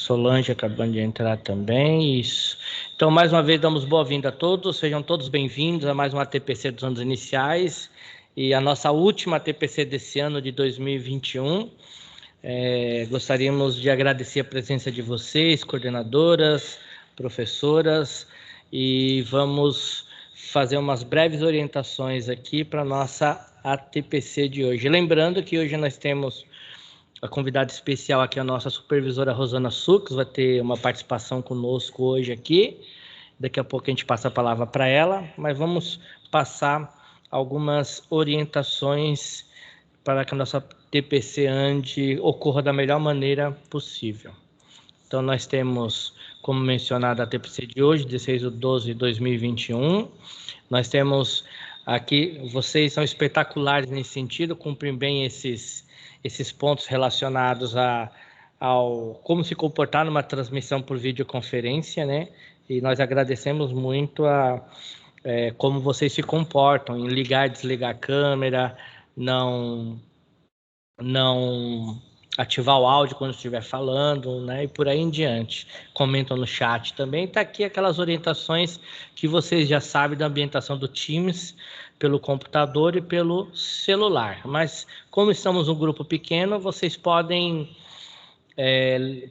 Solange acabando de entrar também, isso. Então, mais uma vez, damos boa-vinda a todos, sejam todos bem-vindos a mais uma TPC dos anos iniciais e a nossa última TPC desse ano de 2021. Gostaríamos de agradecer a presença de vocês, coordenadoras, professoras, e vamos fazer umas breves orientações aqui para a nossa ATPC de hoje. Lembrando que hoje nós temos a convidada especial aqui, a nossa supervisora Rosana Sucos, vai ter uma participação conosco hoje aqui. Daqui a pouco a gente passa a palavra para ela, mas vamos passar algumas orientações para que a nossa TPC ocorra da melhor maneira possível. Então, nós temos, como mencionado, a TPC de hoje, 16/12/2021. Nós temos aqui, vocês são espetaculares nesse sentido, cumprem bem esses pontos relacionados ao como se comportar numa transmissão por videoconferência, né? E nós agradecemos muito como vocês se comportam em ligar e desligar a câmera, não ativar o áudio quando estiver falando, né? E por aí em diante. Comentam no chat também. Está aqui aquelas orientações que vocês já sabem da ambientação do Teams, pelo computador e pelo celular. Mas como estamos um grupo pequeno, vocês podem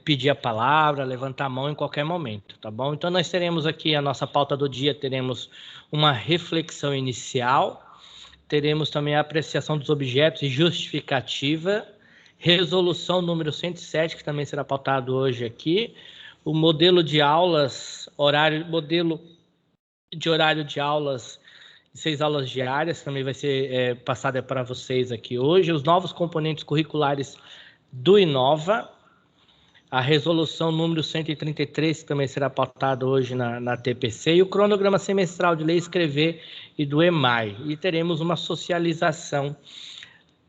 pedir a palavra, levantar a mão em qualquer momento, tá bom? Então nós teremos aqui a nossa pauta do dia, teremos uma reflexão inicial, teremos também a apreciação dos objetos e justificativa, resolução número 107, que também será pautado hoje aqui, o modelo de aulas, modelo de horário de aulas, 6 aulas diárias, também vai ser passada para vocês aqui hoje, os novos componentes curriculares do Inova, a resolução número 133, que também será pautado hoje na TPC, e o cronograma semestral de Lei Escrever e do EMAI. E teremos uma socialização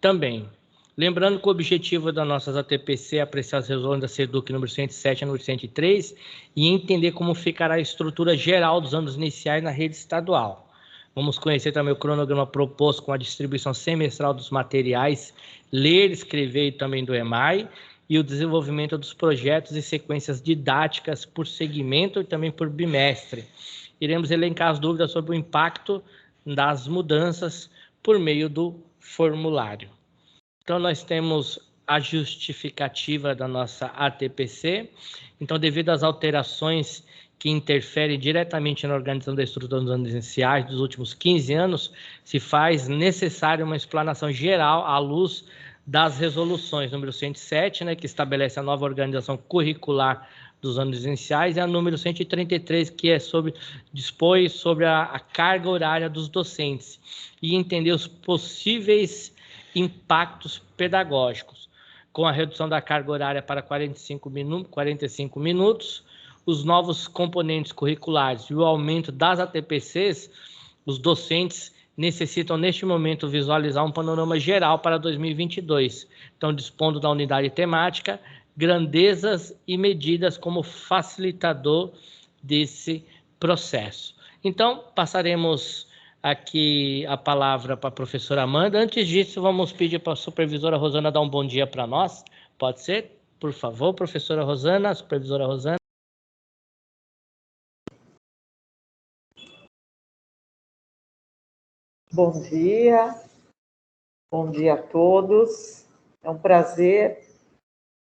também. Lembrando que o objetivo das nossas ATPC é apreciar as resoluções da SEDUC número 107 e número 103 e entender como ficará a estrutura geral dos anos iniciais na rede estadual. Vamos conhecer também o cronograma proposto com a distribuição semestral dos materiais, ler, escrever e também do EMAI, e o desenvolvimento dos projetos e sequências didáticas por segmento e também por bimestre. Iremos elencar as dúvidas sobre o impacto das mudanças por meio do formulário. Então, nós temos a justificativa da nossa ATPC. Então, devido às alterações que interferem diretamente na organização da estrutura dos anos iniciais dos últimos 15 anos, se faz necessária uma explanação geral à luz das resoluções número 107, né, que estabelece a nova organização curricular dos anos iniciais, e a número 133, que dispõe sobre a carga horária dos docentes, e entender os possíveis impactos pedagógicos, com a redução da carga horária para 45 minutos, os novos componentes curriculares e o aumento das ATPCs, os docentes necessitam, neste momento, visualizar um panorama geral para 2022. Então, dispondo da unidade temática, grandezas e medidas como facilitador desse processo. Então, passaremos aqui a palavra para a professora Amanda. Antes disso, vamos pedir para a supervisora Rosana dar um bom dia para nós. Pode ser? Por favor, professora Rosana, supervisora Rosana. Bom dia a todos. É um prazer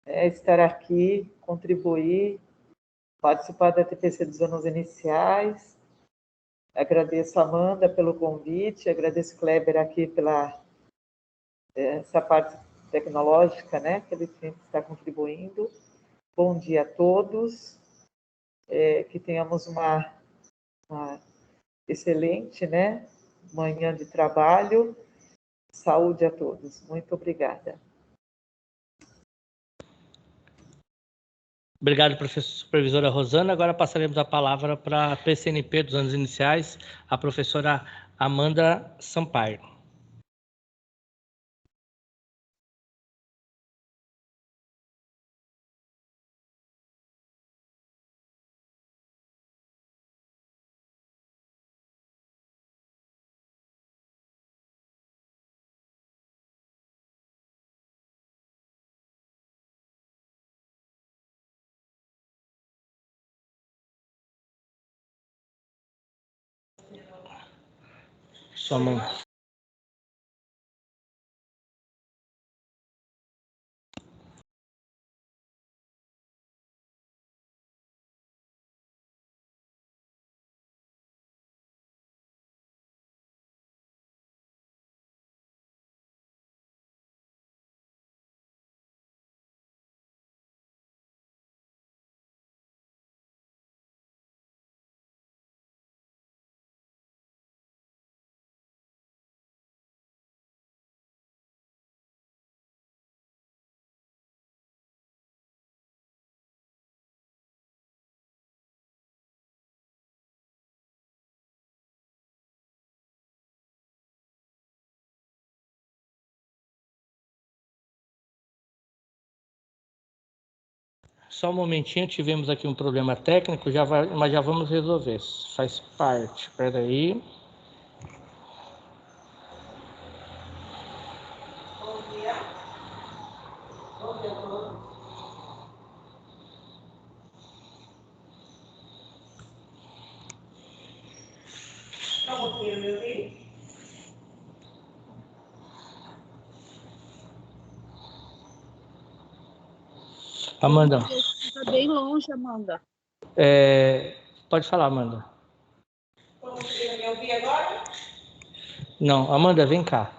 estar aqui, contribuir, participar da TPC dos anos iniciais. Agradeço a Amanda pelo convite, agradeço o Kleber aqui pela essa parte tecnológica, né, que ele sempre está contribuindo. Bom dia a todos, que tenhamos uma excelente, né, manhã de trabalho. Saúde a todos. Muito obrigada. Obrigado, supervisora Rosana. Agora passaremos a palavra para a PCNP dos anos iniciais, a professora Amanda Sampaio. Sua mão. Só um momentinho, tivemos aqui um problema técnico, mas já vamos resolver. Faz parte. Espera aí. Bom dia. Bom dia a todos. Está conseguindo me ouvir? Amanda. Está bem longe, Amanda. Pode falar, Amanda. Estão conseguindo me ouvir agora? Não, Amanda, vem cá.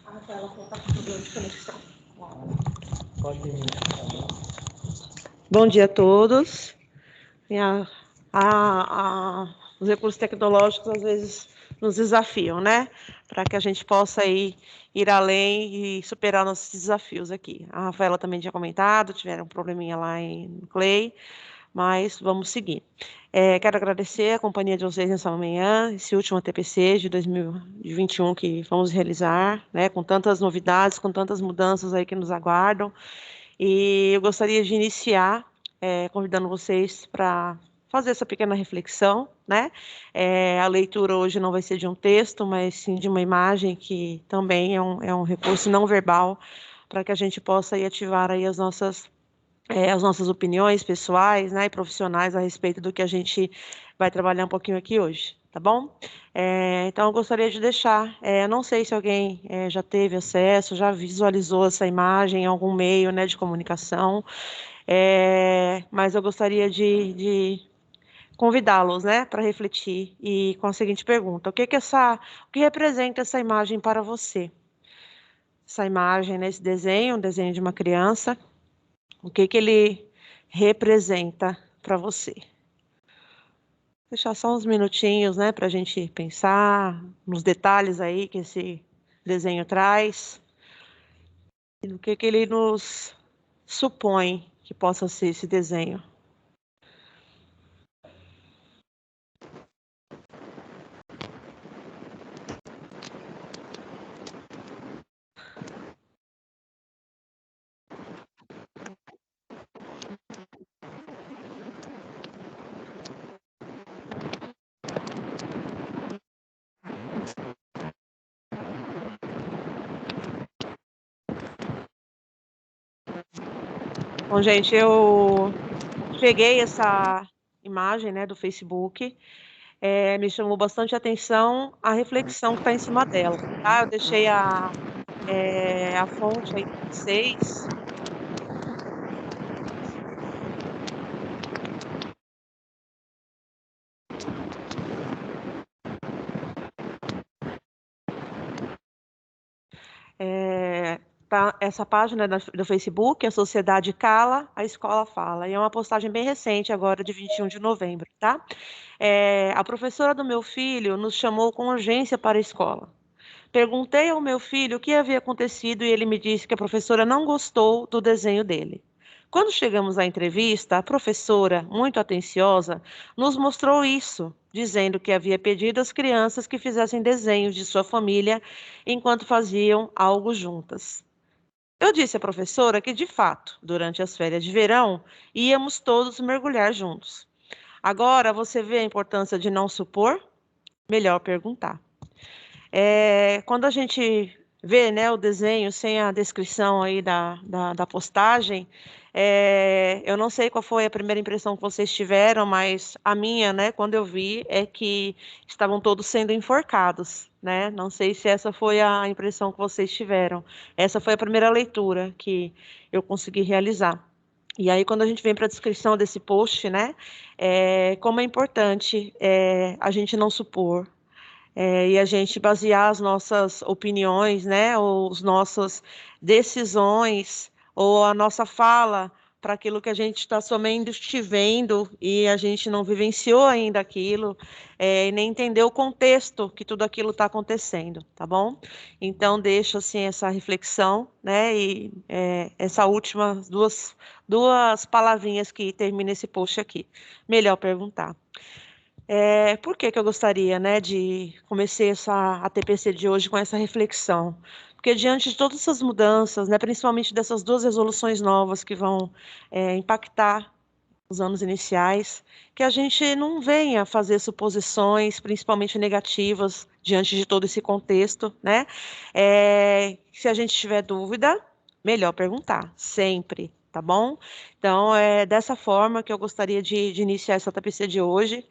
Ela está com problema de conexão. Pode vir. Bom dia a todos. Os recursos tecnológicos às vezes nos desafiam, né? Para que a gente possa ir além e superar nossos desafios aqui. A Rafaela também tinha comentado, tiveram um probleminha lá em Clay, mas vamos seguir. Quero agradecer a companhia de vocês nessa manhã, esse último TPC de 2021 que vamos realizar, né? Com tantas novidades, com tantas mudanças aí que nos aguardam. E eu gostaria de iniciar convidando vocês para fazer essa pequena reflexão, né? A leitura hoje não vai ser de um texto, mas sim de uma imagem que também é um recurso não verbal para que a gente possa aí ativar aí as nossas opiniões pessoais, né, e profissionais a respeito do que a gente vai trabalhar um pouquinho aqui hoje, tá bom? Então, eu gostaria de deixar, não sei se alguém já teve acesso, já visualizou essa imagem em algum meio, né, de comunicação, mas eu gostaria de convidá-los, né, para refletir e com a seguinte pergunta: o que representa essa imagem para você? Essa imagem, né, esse desenho, um desenho de uma criança, o que ele representa para você? Deixar só uns minutinhos, né, para a gente pensar nos detalhes aí que esse desenho traz e no que ele nos supõe que possa ser esse desenho. Bom, gente, eu peguei essa imagem, né, do Facebook, me chamou bastante atenção a reflexão que está em cima dela, tá? Eu deixei a fonte aí para vocês. Essa página do Facebook, a Sociedade Cala, a Escola Fala. E é uma postagem bem recente, agora de 21 de novembro, tá? A professora do meu filho nos chamou com urgência para a escola. Perguntei ao meu filho o que havia acontecido e ele me disse que a professora não gostou do desenho dele. Quando chegamos à entrevista, a professora, muito atenciosa, nos mostrou isso, dizendo que havia pedido às crianças que fizessem desenhos de sua família enquanto faziam algo juntas. Eu disse à professora que, de fato, durante as férias de verão, íamos todos mergulhar juntos. Agora, você vê a importância de não supor? Melhor perguntar. Quando a gente ver, né, o desenho sem a descrição aí da postagem, eu não sei qual foi a primeira impressão que vocês tiveram, mas a minha, né, quando eu vi, é que estavam todos sendo enforcados, né? Não sei se essa foi a impressão que vocês tiveram. Essa foi a primeira leitura que eu consegui realizar. E aí, quando a gente vem para a descrição desse post, né, como é importante a gente não supor, e a gente basear as nossas opiniões, né, ou as nossas decisões, ou a nossa fala para aquilo que a gente está somente vendo e a gente não vivenciou ainda aquilo, e nem entendeu o contexto que tudo aquilo está acontecendo, tá bom? Então, deixo assim essa reflexão, né, e essa última duas palavrinhas que termina esse post aqui. Melhor perguntar. Por que que eu gostaria, né, de comecei a TPC de hoje com essa reflexão? Porque diante de todas essas mudanças, né, principalmente dessas duas resoluções novas que vão impactar os anos iniciais, que a gente não venha fazer suposições, principalmente negativas, diante de todo esse contexto, né? Se a gente tiver dúvida, melhor perguntar, sempre, tá bom? Então, é dessa forma que eu gostaria de iniciar essa TPC de hoje.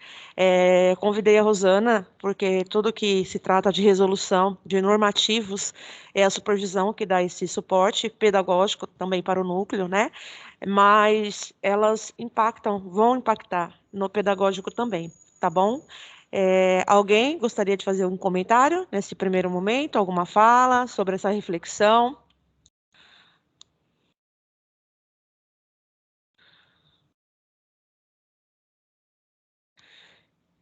Convidei a Rosana, porque tudo que se trata de resolução de normativos é a supervisão que dá esse suporte pedagógico também para o núcleo, né? Mas elas vão impactar no pedagógico também, tá bom? Alguém gostaria de fazer um comentário nesse primeiro momento, alguma fala sobre essa reflexão?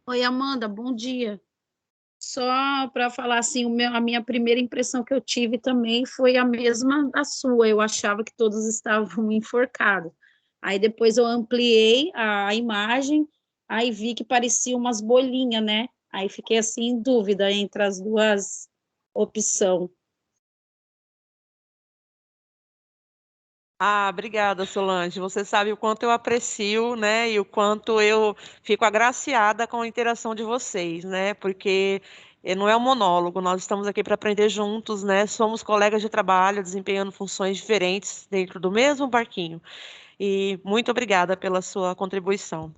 Oi, Amanda, bom dia. Só para falar assim, a minha primeira impressão que eu tive também foi a mesma da sua. Eu achava que todos estavam enforcados. Aí depois eu ampliei a imagem, aí vi que parecia umas bolinhas, né? Aí fiquei assim em dúvida entre as duas opções. Obrigada, Solange. Você sabe o quanto eu aprecio, né, e o quanto eu fico agraciada com a interação de vocês, né, porque não é um monólogo, nós estamos aqui para aprender juntos, né, somos colegas de trabalho, desempenhando funções diferentes dentro do mesmo barquinho. E muito obrigada pela sua contribuição.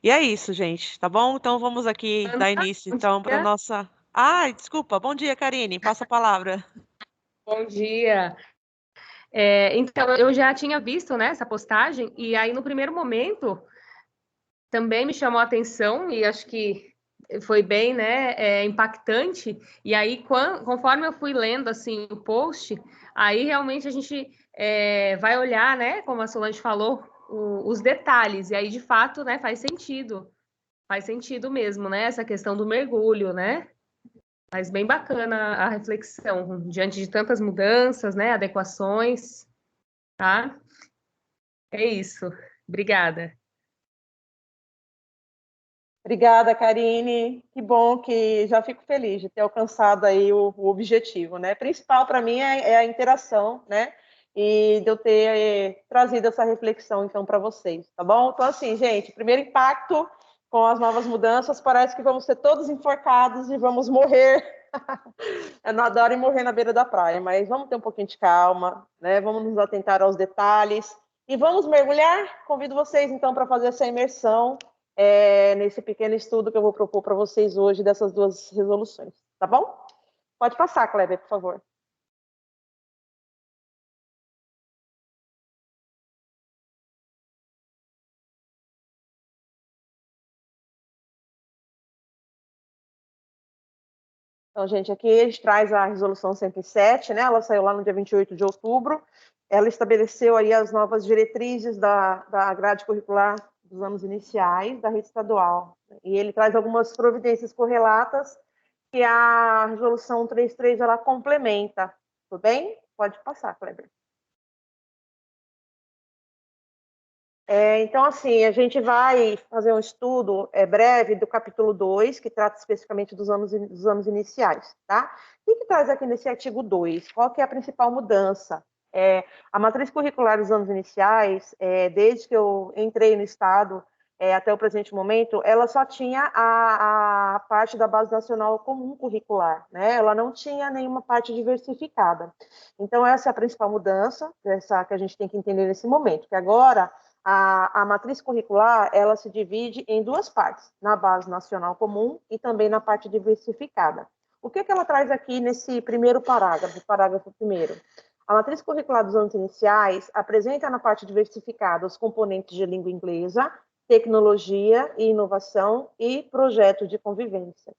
E é isso, gente, tá bom? Então vamos aqui dar início, então, para a nossa... Ai, desculpa, bom dia, Karine, passa a palavra. Bom dia. Então, eu já tinha visto, né, essa postagem, e aí no primeiro momento também me chamou a atenção, e acho que foi bem, né, impactante. E aí, conforme eu fui lendo assim o post, aí realmente a gente vai olhar, né, como a Solange falou, os detalhes, e aí de fato, né, faz sentido mesmo, né, essa questão do mergulho, né? Mas bem bacana a reflexão, diante de tantas mudanças, né, adequações, tá? É isso. Obrigada. Obrigada, Karine. Que bom que já fico feliz de ter alcançado aí o objetivo, né? Principal para mim é a interação, né? E de eu ter trazido essa reflexão, então, para vocês, tá bom? Então, assim, gente, primeiro impacto com as novas mudanças, parece que vamos ser todos enforcados e vamos morrer. Eu não adoro morrer na beira da praia, mas vamos ter um pouquinho de calma, né? Vamos nos atentar aos detalhes e vamos mergulhar. Convido vocês, então, para fazer essa imersão nesse pequeno estudo que eu vou propor para vocês hoje dessas duas resoluções, tá bom? Pode passar, Kleber, por favor. Então, gente, aqui a gente traz a resolução 107, né? Ela saiu lá no dia 28 de outubro. Ela estabeleceu aí as novas diretrizes da grade curricular dos anos iniciais da rede estadual. E ele traz algumas providências correlatas que a resolução 33 ela complementa. Tudo bem? Pode passar, Kleber. Então, assim, a gente vai fazer um estudo breve do capítulo 2, que trata especificamente dos anos iniciais, tá? O que traz aqui nesse artigo 2? Qual que é a principal mudança? A matriz curricular dos anos iniciais, desde que eu entrei no Estado, até o presente momento, ela só tinha a parte da Base Nacional Comum Curricular, né? Ela não tinha nenhuma parte diversificada. Então, essa é a principal mudança, essa que a gente tem que entender nesse momento, que agora a matriz curricular, ela se divide em duas partes, na Base Nacional Comum e também na parte diversificada. O que ela traz aqui nesse primeiro parágrafo primeiro? A matriz curricular dos anos iniciais apresenta na parte diversificada os componentes de língua inglesa, tecnologia e inovação e projeto de convivência.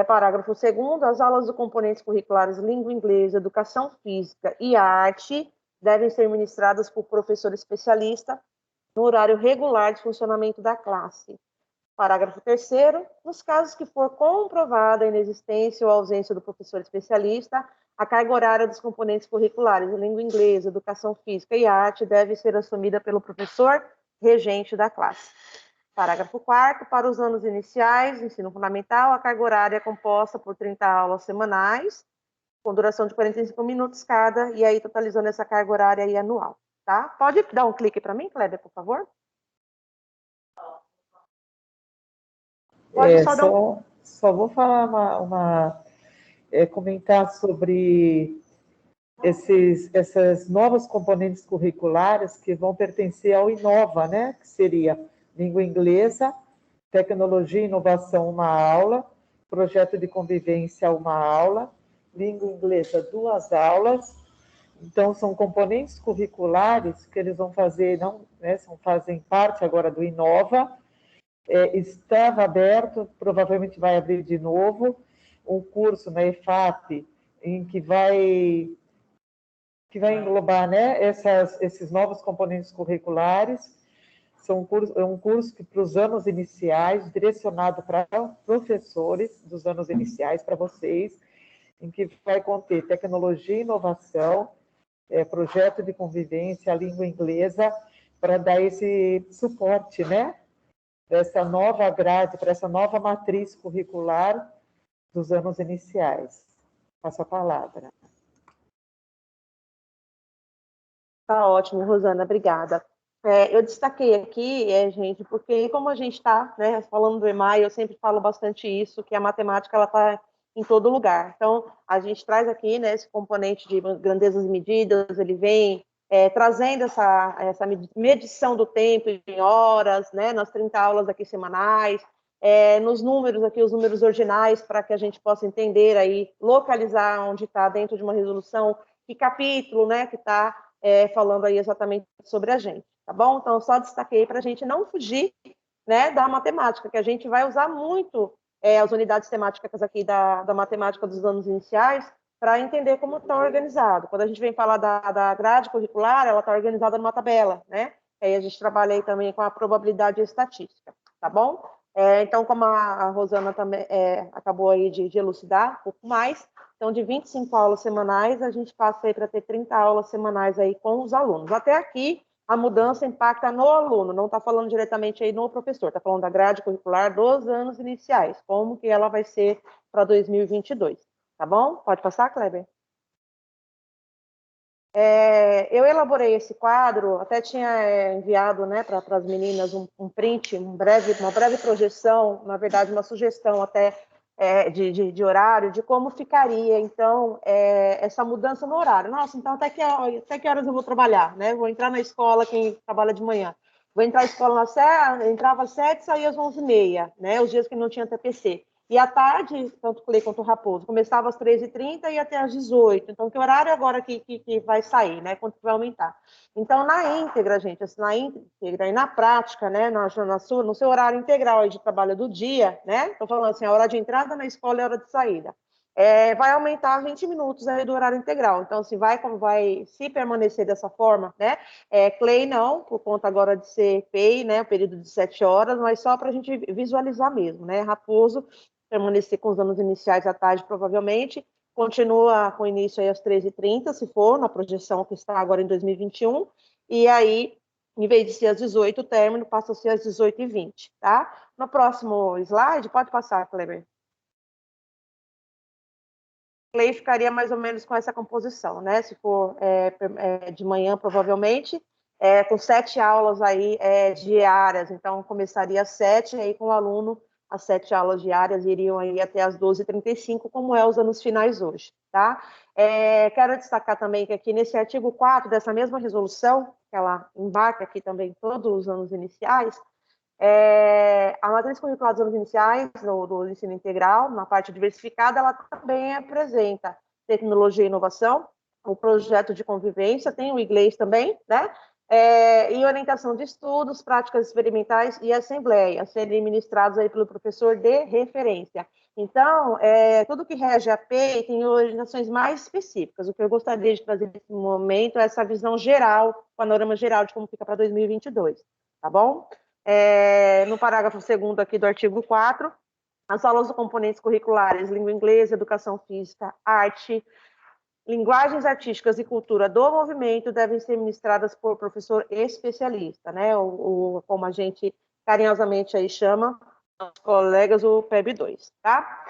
Parágrafo 2º, as aulas dos componentes curriculares língua inglesa, educação física e arte devem ser ministradas por professor especialista no horário regular de funcionamento da classe. Parágrafo 3º, nos casos que for comprovada a inexistência ou ausência do professor especialista, a carga horária dos componentes curriculares de língua inglesa, educação física e arte deve ser assumida pelo professor regente da classe. Parágrafo 4º, para os anos iniciais, ensino fundamental, a carga horária é composta por 30 aulas semanais, com duração de 45 minutos cada, e aí totalizando essa carga horária aí anual, tá? Pode dar um clique para mim, Kleber, por favor? Pode só vou falar comentar sobre essas novas componentes curriculares que vão pertencer ao Inova, né? Que seria língua inglesa, tecnologia e inovação, uma aula, projeto de convivência, uma aula, língua inglesa, 2 aulas. Então, são componentes curriculares que eles vão fazer, fazem parte agora do Inova. Estava aberto, provavelmente vai abrir de novo, um curso na EFAP, em que vai englobar, né, esses novos componentes curriculares. É um curso que, para os anos iniciais, direcionado para professores dos anos iniciais, para vocês, em que vai conter tecnologia e inovação, projeto de convivência, a língua inglesa, para dar esse suporte, né, para essa nova grade, para essa nova matriz curricular dos anos iniciais. Passo a palavra. Tá ótimo, Rosana, obrigada. Eu destaquei aqui, gente, porque como a gente está, né, falando do EMAI, eu sempre falo bastante isso, que a matemática ela está em todo lugar. Então, a gente traz aqui, né, esse componente de grandezas e medidas, ele vem trazendo essa medição do tempo em horas, né, nas 30 aulas aqui semanais, nos números aqui, os números ordinais, para que a gente possa entender aí, localizar onde está dentro de uma resolução, que capítulo, né, que está falando aí exatamente sobre a gente, tá bom? Então, só destaquei para a gente não fugir, né, da matemática, que a gente vai usar muito as unidades temáticas aqui da matemática dos anos iniciais para entender como está organizado. Quando a gente vem falar da grade curricular, ela está organizada numa tabela, né? Aí a gente trabalha aí também com a probabilidade e estatística, tá bom? Então, como a Rosana também acabou aí de elucidar um pouco mais, então, de 25 aulas semanais, a gente passa aí para ter 30 aulas semanais aí com os alunos. Até aqui, a mudança impacta no aluno, não está falando diretamente aí no professor, está falando da grade curricular dos anos iniciais, como que ela vai ser para 2022, tá bom? Pode passar, Kleber? Eu elaborei esse quadro, até tinha enviado, né, para as meninas um print, uma breve projeção, na verdade, uma sugestão até de horário, de como ficaria, então, essa mudança no horário. Nossa, então até que horas eu vou trabalhar, né? Vou entrar na escola, quem trabalha de manhã. Vou entrar na escola entrava às 7, saía às 11h30, né? Os dias que não tinha TPC. E à tarde, tanto o Clay quanto o Raposo, começava às 13h30 e até às 18h. Então, que horário agora que vai sair, né? Quanto vai aumentar? Então, na íntegra, gente, assim, na íntegra e na prática, né? No seu horário integral aí de trabalho do dia, né? Estou falando assim, a hora de entrada na escola e a hora de saída. Vai aumentar 20 minutos aí do horário integral. Então, assim, se permanecer dessa forma, né? Clay não, por conta agora de ser PEI, né? O período de 7 horas, mas só para a gente visualizar mesmo, né? Raposo permanecer com os anos iniciais à tarde, provavelmente, continua com início aí às 13h30, se for, na projeção que está agora em 2021, e aí, em vez de ser às 18h, o término passa a ser às 18h20, tá? No próximo slide, pode passar, Kleber. Clay ficaria mais ou menos com essa composição, né? Se for de manhã, provavelmente, com 7 aulas aí diárias, então começaria às 7, aí com o aluno, as 7 aulas diárias iriam aí até as 12h35, como é os anos finais hoje, tá? Quero destacar também que aqui nesse artigo 4 dessa mesma resolução, que ela embarca aqui também todos os anos iniciais, a matriz curricular dos anos iniciais, do ensino integral, na parte diversificada, ela também apresenta tecnologia e inovação, o projeto de convivência, tem o inglês também, né? E orientação de estudos, práticas experimentais e assembleia, a serem ministrados aí pelo professor de referência. Então, tudo que rege a APEI tem orientações mais específicas. O que eu gostaria de trazer nesse momento é essa visão geral, panorama geral de como fica para 2022, tá bom? No parágrafo 2º aqui do artigo 4, as aulas dos componentes curriculares, língua inglesa, educação física, arte, linguagens artísticas e cultura do movimento devem ser ministradas por professor especialista, né? Como a gente carinhosamente aí chama, os colegas, o PEB2, tá?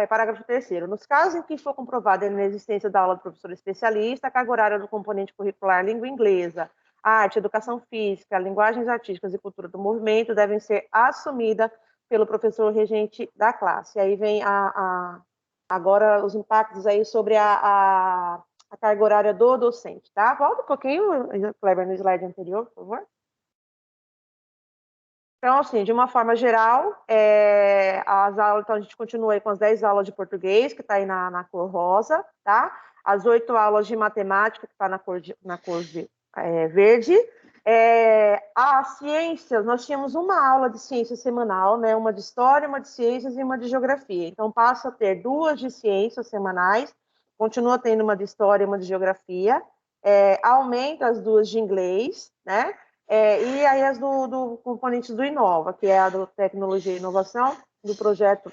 Parágrafo 3º. Nos casos em que for comprovada a inexistência da aula do professor especialista, a carga horária do componente curricular língua inglesa, arte, educação física, linguagens artísticas e cultura do movimento devem ser assumida pelo professor regente da classe. Aí vem agora os impactos aí sobre a carga horária do docente, tá? Volta um pouquinho, Kleber, no slide anterior, por favor. Então, assim, de uma forma geral, as aulas, então a gente continua aí com as 10 aulas de português, que está aí na cor rosa, tá? As 8 aulas de matemática, que está na cor verde. As ciências, nós tínhamos uma aula de ciência semanal, né? Uma de história, uma de ciências e uma de geografia. Então, passa a ter 2 de ciências semanais, continua tendo uma de história e uma de geografia, aumenta as 2 de inglês, né? E aí as do componente do Inova, que é a do Tecnologia e Inovação, do projeto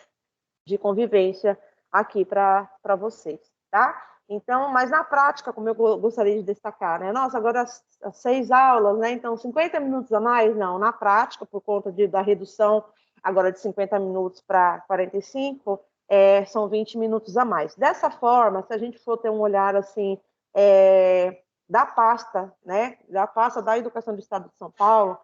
de convivência aqui para vocês, tá? Então, mas na prática, como eu gostaria de destacar, né? Nossa, agora as 6 aulas, né? Então, 50 minutos a mais? Não, na prática, por conta da redução agora de 50 minutos para 45, são 20 minutos a mais. Dessa forma, se a gente for ter um olhar, assim, da pasta, né? Da pasta da Educação do Estado de São Paulo,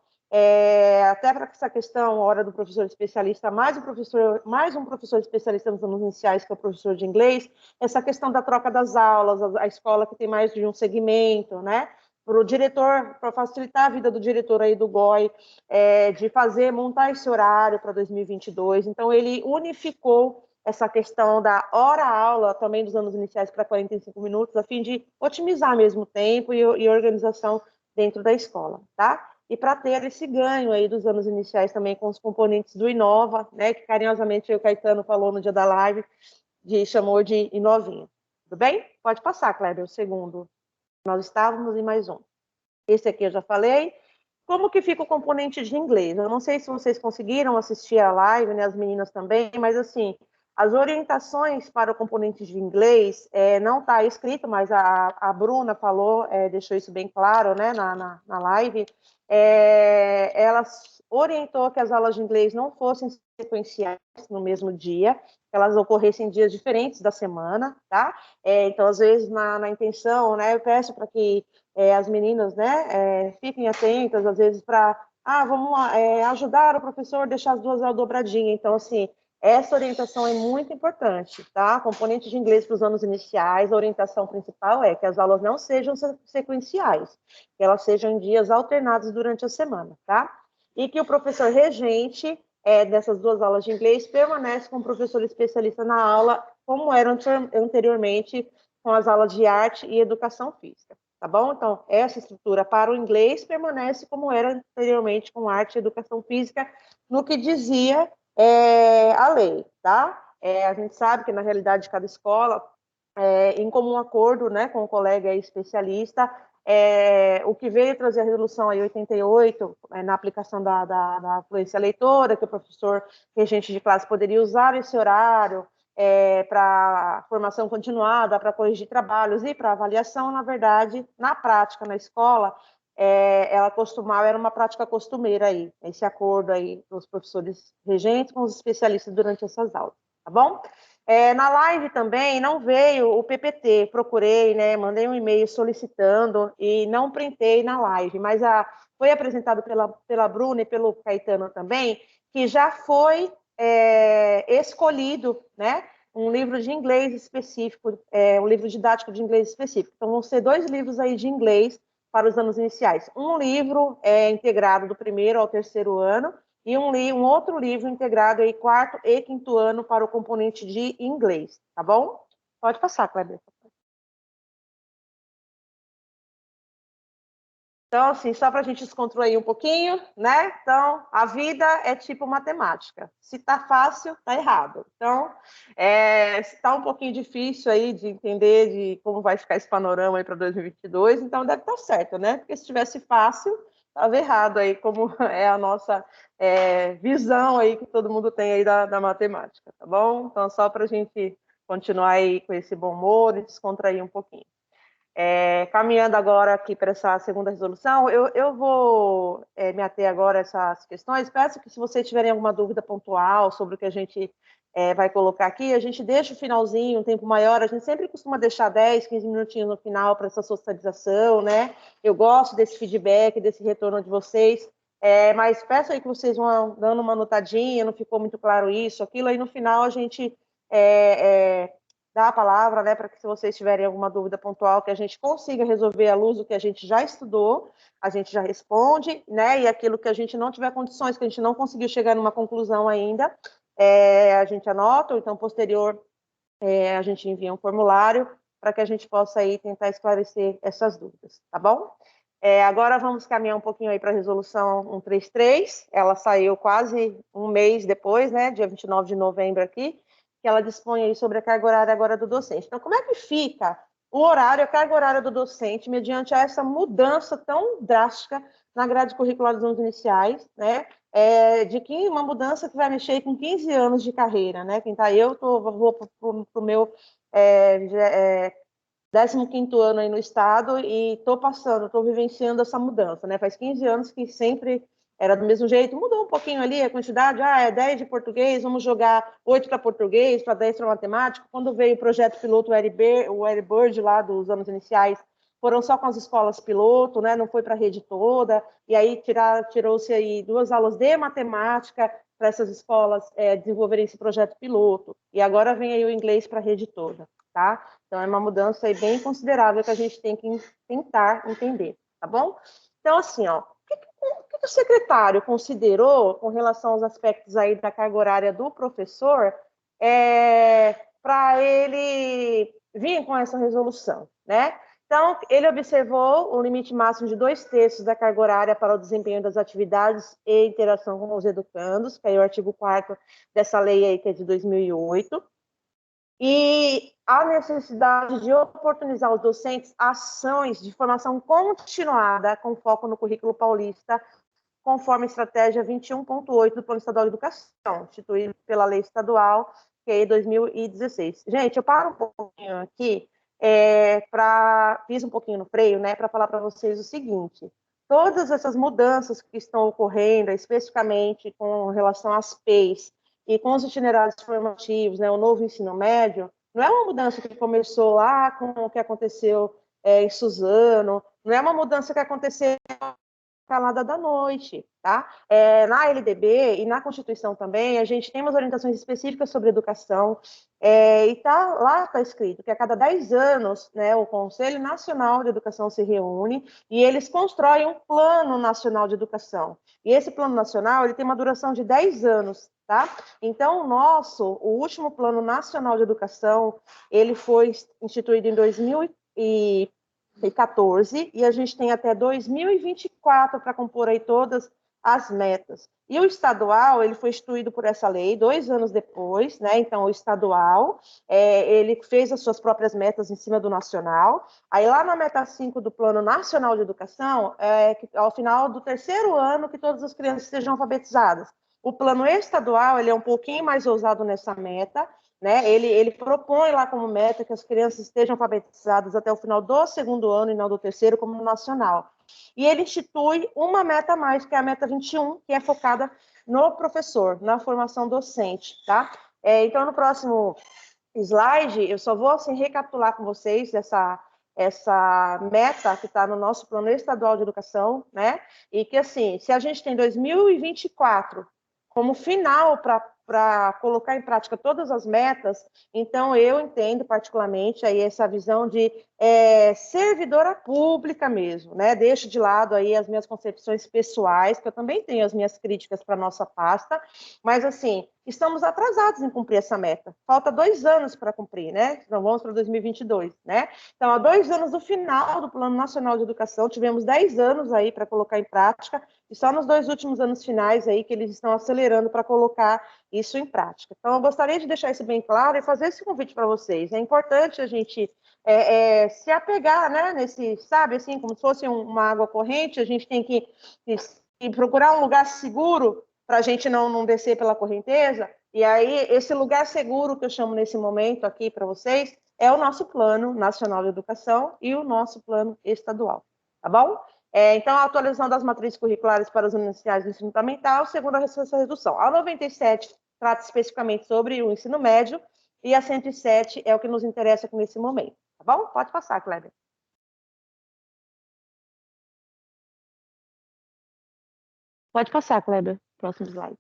até para essa questão, hora do professor especialista, mais um professor especialista nos anos iniciais, que é o professor de inglês, essa questão da troca das aulas, a escola que tem mais de um segmento, né? Para o diretor, para facilitar a vida do diretor aí do GOI, de montar esse horário para 2022. Então, ele unificou essa questão da hora-aula também dos anos iniciais para 45 minutos, a fim de otimizar mesmo o tempo e organização dentro da escola, tá? E para ter esse ganho aí dos anos iniciais também com os componentes do Inova, né, que carinhosamente o Caetano falou no dia da live, chamou de Inovinho. Tudo bem? Pode passar, Kleber, o segundo. Nós estávamos em mais um. Esse aqui eu já falei. Como que fica o componente de inglês? Eu não sei se vocês conseguiram assistir a live, né, as meninas também, mas assim, as orientações para o componente de inglês não está escrito, mas a Bruna falou, deixou isso bem claro, né, na live. Ela orientou que as aulas de inglês não fossem sequenciais no mesmo dia, que elas ocorressem em dias diferentes da semana, tá? Então, às vezes, na intenção, né, eu peço para que as meninas, né, fiquem atentas, às vezes, para, vamos ajudar o professor a deixar as 2 aulas dobradinhas. Então, assim, essa orientação é muito importante, tá? Componente de inglês para os anos iniciais, a orientação principal é que as aulas não sejam sequenciais, que elas sejam em dias alternados durante a semana, tá? E que o professor regente dessas 2 aulas de inglês permanece com o professor especialista na aula, como era anteriormente com as aulas de arte e educação física, tá bom? Então, essa estrutura para o inglês permanece como era anteriormente com arte e educação física, no que dizia a lei, tá? A gente sabe que, na realidade de cada escola, em comum acordo, né, com o colega especialista, o que veio trazer a resolução aí 88, na aplicação da fluência leitora, que o professor regente de classe poderia usar esse horário para formação continuada, para corrigir trabalhos e para avaliação, na verdade, na prática, na escola, era uma prática costumeira aí, esse acordo aí dos professores regentes com os especialistas durante essas aulas, tá bom? Na live também não veio o PPT, procurei, né, mandei um e-mail solicitando e não printei na live, mas foi apresentado pela Bruna e pelo Caetano também, que já foi escolhido, né, um livro de inglês específico, um livro didático de inglês específico. Então, vão ser 2 livros aí de inglês para os anos iniciais. Um livro integrado do 1º ao 3º ano, e um outro livro integrado aí 4º e 5º ano para o componente de inglês, tá bom? Pode passar, Kleber. Então, assim, só para a gente descontrair um pouquinho, né? Então, a vida é tipo matemática. Se tá fácil, tá errado. Então, se tá um pouquinho difícil aí de entender de como vai ficar esse panorama aí para 2022, então deve estar certo, né? Porque se tivesse fácil, estava errado aí, como é a nossa visão aí que todo mundo tem aí da matemática, tá bom? Então, só para a gente continuar aí com esse bom humor e descontrair um pouquinho. Caminhando agora aqui para essa segunda resolução, eu vou me ater agora a essas questões. Peço que, se vocês tiverem alguma dúvida pontual sobre o que a gente vai colocar aqui, a gente deixa o finalzinho, um tempo maior. A gente sempre costuma deixar 10, 15 minutinhos no final para essa socialização, né? Eu gosto desse feedback, desse retorno de vocês, mas peço aí que vocês vão dando uma notadinha, não ficou muito claro isso, aquilo, aí no final a gente dar a palavra, né, para que, se vocês tiverem alguma dúvida pontual, que a gente consiga resolver à luz do que a gente já estudou, a gente já responde, né, e aquilo que a gente não tiver condições, que a gente não conseguiu chegar numa conclusão ainda, a gente anota, ou então, posterior, a gente envia um formulário para que a gente possa aí tentar esclarecer essas dúvidas, tá bom? Agora vamos caminhar um pouquinho aí para a resolução 133, ela saiu quase um mês depois, né, dia 29 de novembro aqui, que ela dispõe aí sobre a carga horária agora do docente. Então, como é que fica o horário, a carga horária do docente, mediante essa mudança tão drástica na grade curricular dos anos iniciais, né? De que uma mudança que vai mexer com 15 anos de carreira, né? Quem tá, vou para o meu 15º ano aí no estado e estou vivenciando essa mudança, né? Faz 15 anos que sempre era do mesmo jeito, mudou um pouquinho ali a quantidade, 10 de português, vamos jogar 8 para português, para 10 para matemática. Quando veio o projeto piloto, o Airbird lá dos anos iniciais, foram só com as escolas piloto, né? Não foi para a rede toda, e aí tirou-se aí 2 aulas de matemática para essas escolas desenvolverem esse projeto piloto, e agora vem aí o inglês para a rede toda, tá? Então, é uma mudança aí bem considerável que a gente tem que tentar entender, tá bom? Então, assim, ó, o que o secretário considerou com relação aos aspectos aí da carga horária do professor para ele vir com essa resolução, né? Então, ele observou um limite máximo de 2/3 da carga horária para o desempenho das atividades e interação com os educandos, que é o artigo 4º dessa lei aí, que é de 2008, e a necessidade de oportunizar os docentes ações de formação continuada com foco no currículo paulista, conforme a estratégia 21.8 do Plano Estadual de Educação, instituído pela lei estadual, que é 2016. Gente, eu paro um pouquinho aqui, fiz um pouquinho no freio, né, para falar para vocês o seguinte: todas essas mudanças que estão ocorrendo, especificamente com relação às PEIs e com os itinerários formativos, né, o novo ensino médio, não é uma mudança que começou lá com o que aconteceu em Suzano, não é uma mudança que aconteceu calada da noite, tá? Na LDB e na Constituição também, a gente tem umas orientações específicas sobre educação, e lá está escrito que a cada 10 anos, né, o Conselho Nacional de Educação se reúne e eles constroem um Plano Nacional de Educação. E esse Plano Nacional, ele tem uma duração de 10 anos, tá? Então, o último Plano Nacional de Educação, ele foi instituído em 2014, e a gente tem até 2024 para compor aí todas as metas. E o estadual, ele foi instituído por essa lei 2 anos depois, né? Então, o estadual, ele fez as suas próprias metas em cima do nacional. Aí, lá na meta 5 do Plano Nacional de Educação, ao final do 3º ano, que todas as crianças sejam alfabetizadas. O plano estadual, ele é um pouquinho mais ousado nessa meta, né? Ele propõe lá como meta que as crianças estejam alfabetizadas até o final do 2º ano e não do 3º, como no nacional. E ele institui uma meta a mais, que é a meta 21, que é focada no professor, na formação docente, tá? Então, no próximo slide, eu só vou assim, recapitular com vocês essa meta que está no nosso Plano Estadual de Educação, né? E que, assim, se a gente tem 2024 como final para colocar em prática todas as metas, então eu entendo particularmente aí essa visão de servidora pública mesmo, né? Deixo de lado aí as minhas concepções pessoais, que eu também tenho as minhas críticas para a nossa pasta, mas assim, estamos atrasados em cumprir essa meta. Falta 2 anos para cumprir, né? Então vamos para 2022, né? Então, há 2 anos do final do Plano Nacional de Educação, tivemos 10 anos aí para colocar em prática, e só nos 2 últimos anos finais aí que eles estão acelerando para colocar isso em prática. Então, eu gostaria de deixar isso bem claro e fazer esse convite para vocês. É importante a gente se apegar, né, nesse, sabe, assim, como se fosse uma água corrente, a gente tem que procurar um lugar seguro para a gente não descer pela correnteza, e aí esse lugar seguro que eu chamo nesse momento aqui para vocês é o nosso Plano Nacional de Educação e o nosso Plano Estadual, tá bom? Então, a atualização das matrizes curriculares para os iniciais do ensino fundamental, segundo essa redução. A 97 trata especificamente sobre o ensino médio, e a 107 é o que nos interessa aqui nesse momento, tá bom? Pode passar, Kleber. Pode passar, Kleber. Próximo slide.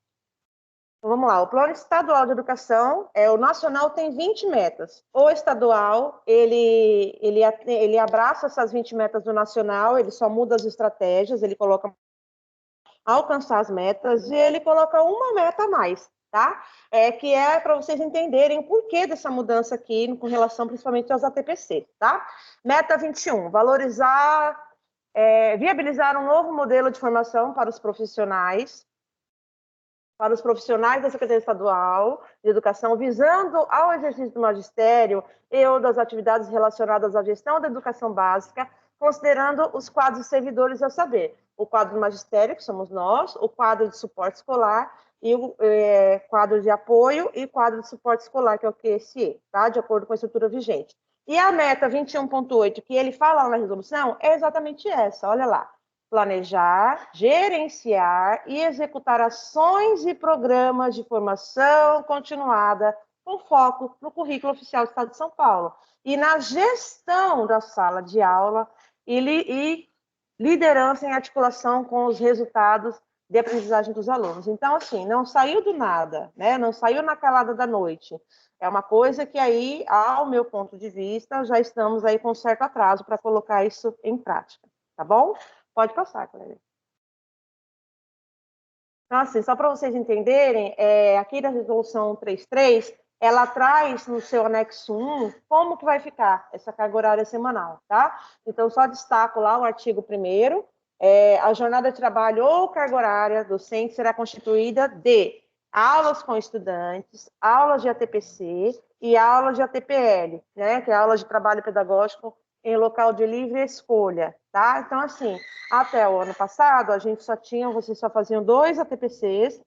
Então, vamos lá. O Plano Estadual de Educação, o nacional tem 20 metas. O estadual, ele abraça essas 20 metas do nacional, ele só muda as estratégias, ele coloca alcançar as metas e ele coloca uma meta a mais, tá? Que é para vocês entenderem o porquê dessa mudança aqui com relação principalmente aos ATPC, tá? Meta 21, viabilizar um novo modelo de formação para os profissionais da Secretaria Estadual de Educação, visando ao exercício do magistério e ou das atividades relacionadas à gestão da educação básica, considerando os quadros de servidores a saber, o quadro do magistério, que somos nós, o quadro de suporte escolar e o quadro de apoio e o quadro de suporte escolar, que é o QSE, tá? De acordo com a estrutura vigente. E a meta 21.8, que ele fala lá na resolução, é exatamente essa, olha lá. Planejar, gerenciar e executar ações e programas de formação continuada com foco no currículo oficial do Estado de São Paulo e na gestão da sala de aula e liderança em articulação com os resultados de aprendizagem dos alunos. Então, assim, não saiu do nada, né? Não saiu na calada da noite. É uma coisa que aí, ao meu ponto de vista, já estamos aí com um certo atraso para colocar isso em prática, tá bom? Pode passar, Clélia. Então, assim, só para vocês entenderem, aqui na resolução 33, ela traz no seu anexo 1 como que vai ficar essa carga horária semanal, tá? Então, só destaco lá o artigo 1º, a jornada de trabalho ou carga horária docente será constituída de aulas com estudantes, aulas de ATPC e aulas de ATPL, né? Que é aulas de trabalho pedagógico em local de livre escolha, tá? Então, assim, até o ano passado, vocês só faziam 2 ATPCs,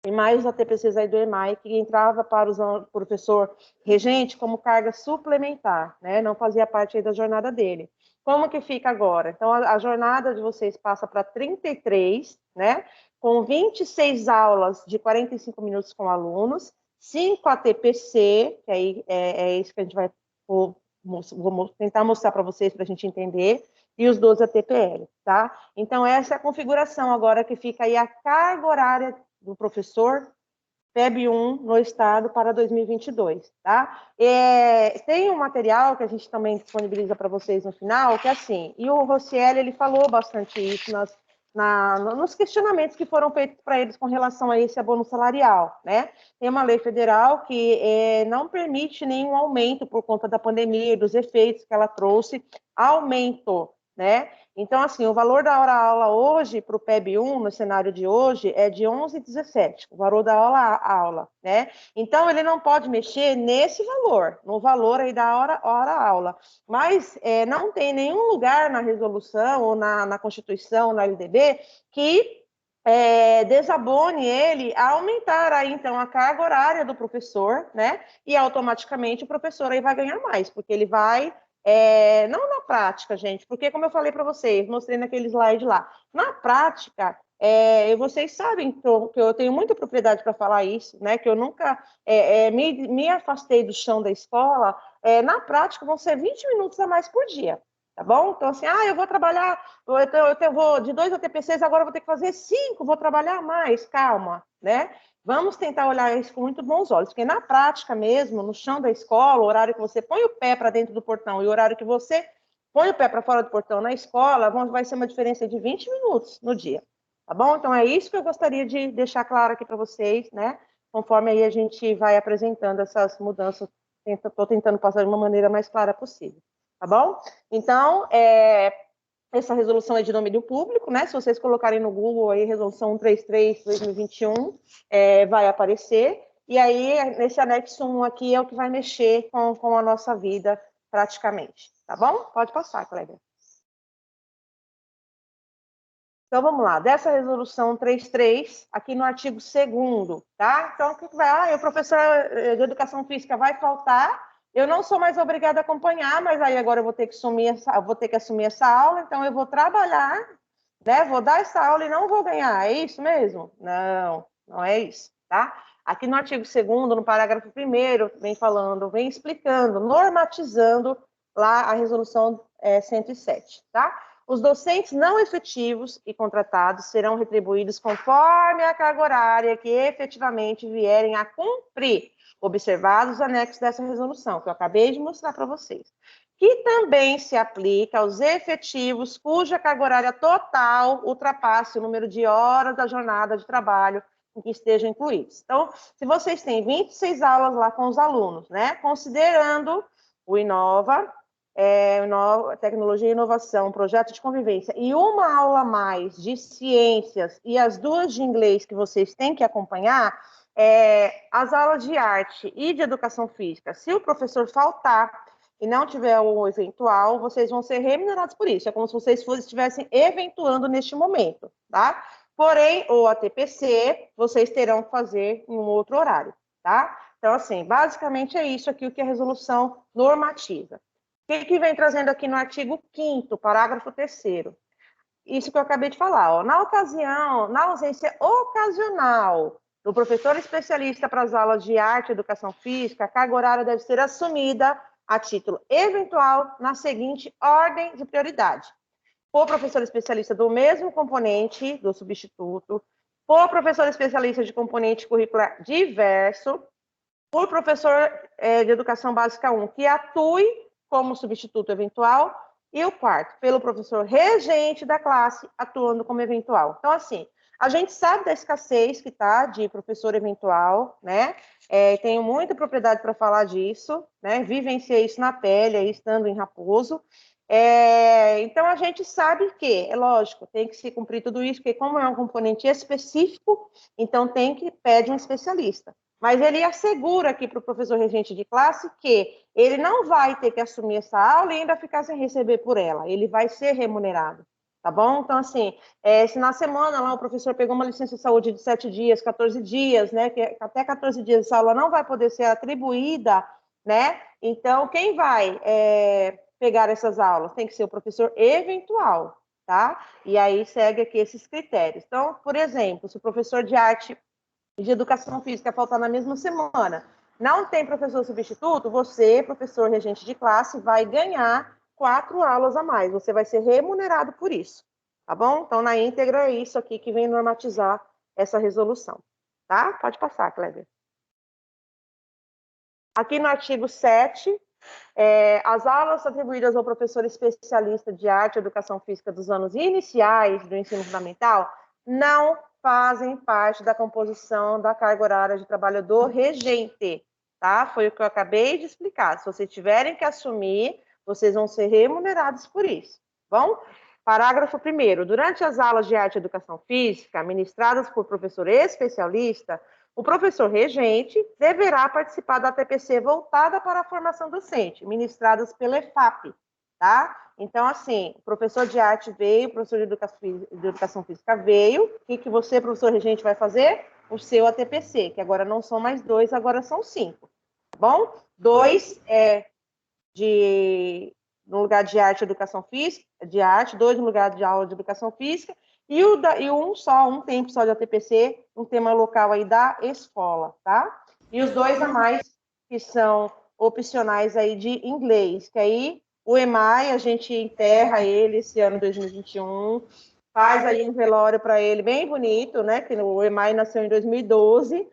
e mais os ATPCs aí do EMAI, que entrava para o professor regente como carga suplementar, né? Não fazia parte aí da jornada dele. Como que fica agora? Então, a jornada de vocês passa para 33, né? Com 26 aulas de 45 minutos com alunos, 5 ATPC, que aí é isso que a gente vou tentar mostrar para vocês, para a gente entender, e os 12 ATPL, tá? Então, essa é a configuração agora que fica aí a carga horária do professor PEB1 no estado para 2022, tá? Tem um material que a gente também disponibiliza para vocês no final, que é assim, e o Rossielli, ele falou bastante isso nos questionamentos que foram feitos para eles com relação a esse abono salarial, né? Tem uma lei federal que não permite nenhum aumento por conta da pandemia e dos efeitos que ela trouxe, aumento, né? Então, assim, o valor da hora-aula hoje, para o PEB1, no cenário de hoje, é de 11,17, o valor da aula, né? Então, ele não pode mexer nesse valor, no valor aí da hora-aula. Mas não tem nenhum lugar na resolução, ou na Constituição, na LDB, que desabone ele a aumentar aí, então, a carga horária do professor, né? E automaticamente o professor aí vai ganhar mais, porque ele vai... não na prática, gente, porque como eu falei para vocês, mostrei naquele slide lá, na prática, E vocês sabem que eu tenho muita propriedade para falar isso, né? Que eu nunca me afastei do chão da escola. Na prática, vão ser 20 minutos a mais por dia, tá bom? Então, assim, eu vou trabalhar, eu vou de 2 ATPCs, agora eu vou ter que fazer 5, vou trabalhar mais, calma, né? Vamos tentar olhar isso com muito bons olhos, porque na prática mesmo, no chão da escola, o horário que você põe o pé para dentro do portão e o horário que você põe o pé para fora do portão na escola, vai ser uma diferença de 20 minutos no dia. Tá bom? Então, é isso que eu gostaria de deixar claro aqui para vocês, né? Conforme aí a gente vai apresentando essas mudanças, estou tentando passar de uma maneira mais clara possível. Tá bom? Então, essa resolução é de domínio público, né? Se vocês colocarem no Google aí, resolução 133/2021, vai aparecer. E aí, nesse anexo 1 aqui é o que vai mexer com a nossa vida, praticamente. Tá bom? Pode passar, colega. Então, vamos lá. Dessa resolução 33, aqui no artigo 2º, tá? Então, o que vai? O professor de educação física vai faltar. Eu não sou mais obrigada a acompanhar, mas aí agora eu vou ter que assumir essa aula, então eu vou trabalhar, né? Vou dar essa aula e não vou ganhar. É isso mesmo? Não, não é isso, tá? Aqui no artigo 2º, no parágrafo 1º, vem explicando, normatizando lá a resolução 107, tá? Os docentes não efetivos e contratados serão retribuídos conforme a carga horária que efetivamente vierem a cumprir, observados os anexos dessa resolução, que eu acabei de mostrar para vocês. Que também se aplica aos efetivos cuja carga horária total ultrapasse o número de horas da jornada de trabalho em que estejam incluídos. Então, se vocês têm 26 aulas lá com os alunos, né, considerando o Inova, tecnologia e inovação, projeto de convivência, e uma aula a mais de ciências e as 2 de inglês que vocês têm que acompanhar, as aulas de arte e de educação física, se o professor faltar e não tiver o eventual, vocês vão ser remunerados por isso. É como se vocês estivessem eventuando neste momento, tá? Porém, o ATPC, vocês terão que fazer em um outro horário, tá? Então, assim, basicamente é isso aqui o que a resolução normatiza. O que vem trazendo aqui no artigo 5º, parágrafo 3º? Isso que eu acabei de falar, ó. Na ausência ocasional do professor especialista para as aulas de arte e educação física, a carga horária deve ser assumida a título eventual na seguinte ordem de prioridade. Por professor especialista do mesmo componente do substituto, por professor especialista de componente curricular diverso, por professor de educação básica 1, que atue como substituto eventual, e o 4º, pelo professor regente da classe, atuando como eventual. Então, assim, a gente sabe da escassez que está de professor eventual, né? Tenho muita propriedade para falar disso, né? Vivenciei isso na pele, aí, estando em Raposo. Então, a gente sabe que, é lógico, tem que se cumprir tudo isso, porque como é um componente específico, então pede um especialista. Mas ele assegura aqui para o professor regente de classe que ele não vai ter que assumir essa aula e ainda ficar sem receber por ela. Ele vai ser remunerado, tá bom? Então, assim, se na semana lá o professor pegou uma licença de saúde de 7 dias, 14 dias, né, que até 14 dias essa aula não vai poder ser atribuída, né? Então, quem vai pegar essas aulas? Tem que ser o professor eventual, tá? E aí segue aqui esses critérios. Então, por exemplo, se o professor de arte de educação física faltar na mesma semana, não tem professor substituto, você, professor regente de classe, vai ganhar 4 aulas a mais. Você vai ser remunerado por isso, tá bom? Então, na íntegra, é isso aqui que vem normatizar essa resolução, tá? Pode passar, Cléber. Aqui no artigo 7, as aulas atribuídas ao professor especialista de arte e educação física dos anos iniciais do ensino fundamental não fazem parte da composição da carga horária de trabalho do regente, tá? Foi o que eu acabei de explicar. Se vocês tiverem que assumir, vocês vão ser remunerados por isso, bom? Parágrafo 1º. Durante as aulas de arte e educação física, ministradas por professor especialista, o professor regente deverá participar da ATPC voltada para a formação docente, ministradas pela EFAP, tá? Então, assim, o professor de arte veio, o professor de educação física veio, o que você, professor regente, vai fazer? O seu ATPC, que agora não são mais 2, agora são 5, tá bom? 2 no lugar de arte e educação física, 2 no lugar de aula de educação física, e um tempo só de ATPC, um tema local aí da escola, tá? E os 2 a mais que são opcionais aí de inglês, que aí o EMAI, a gente enterra ele esse ano 2021, faz aí um velório para ele bem bonito, né? Que o EMAI nasceu em 2012,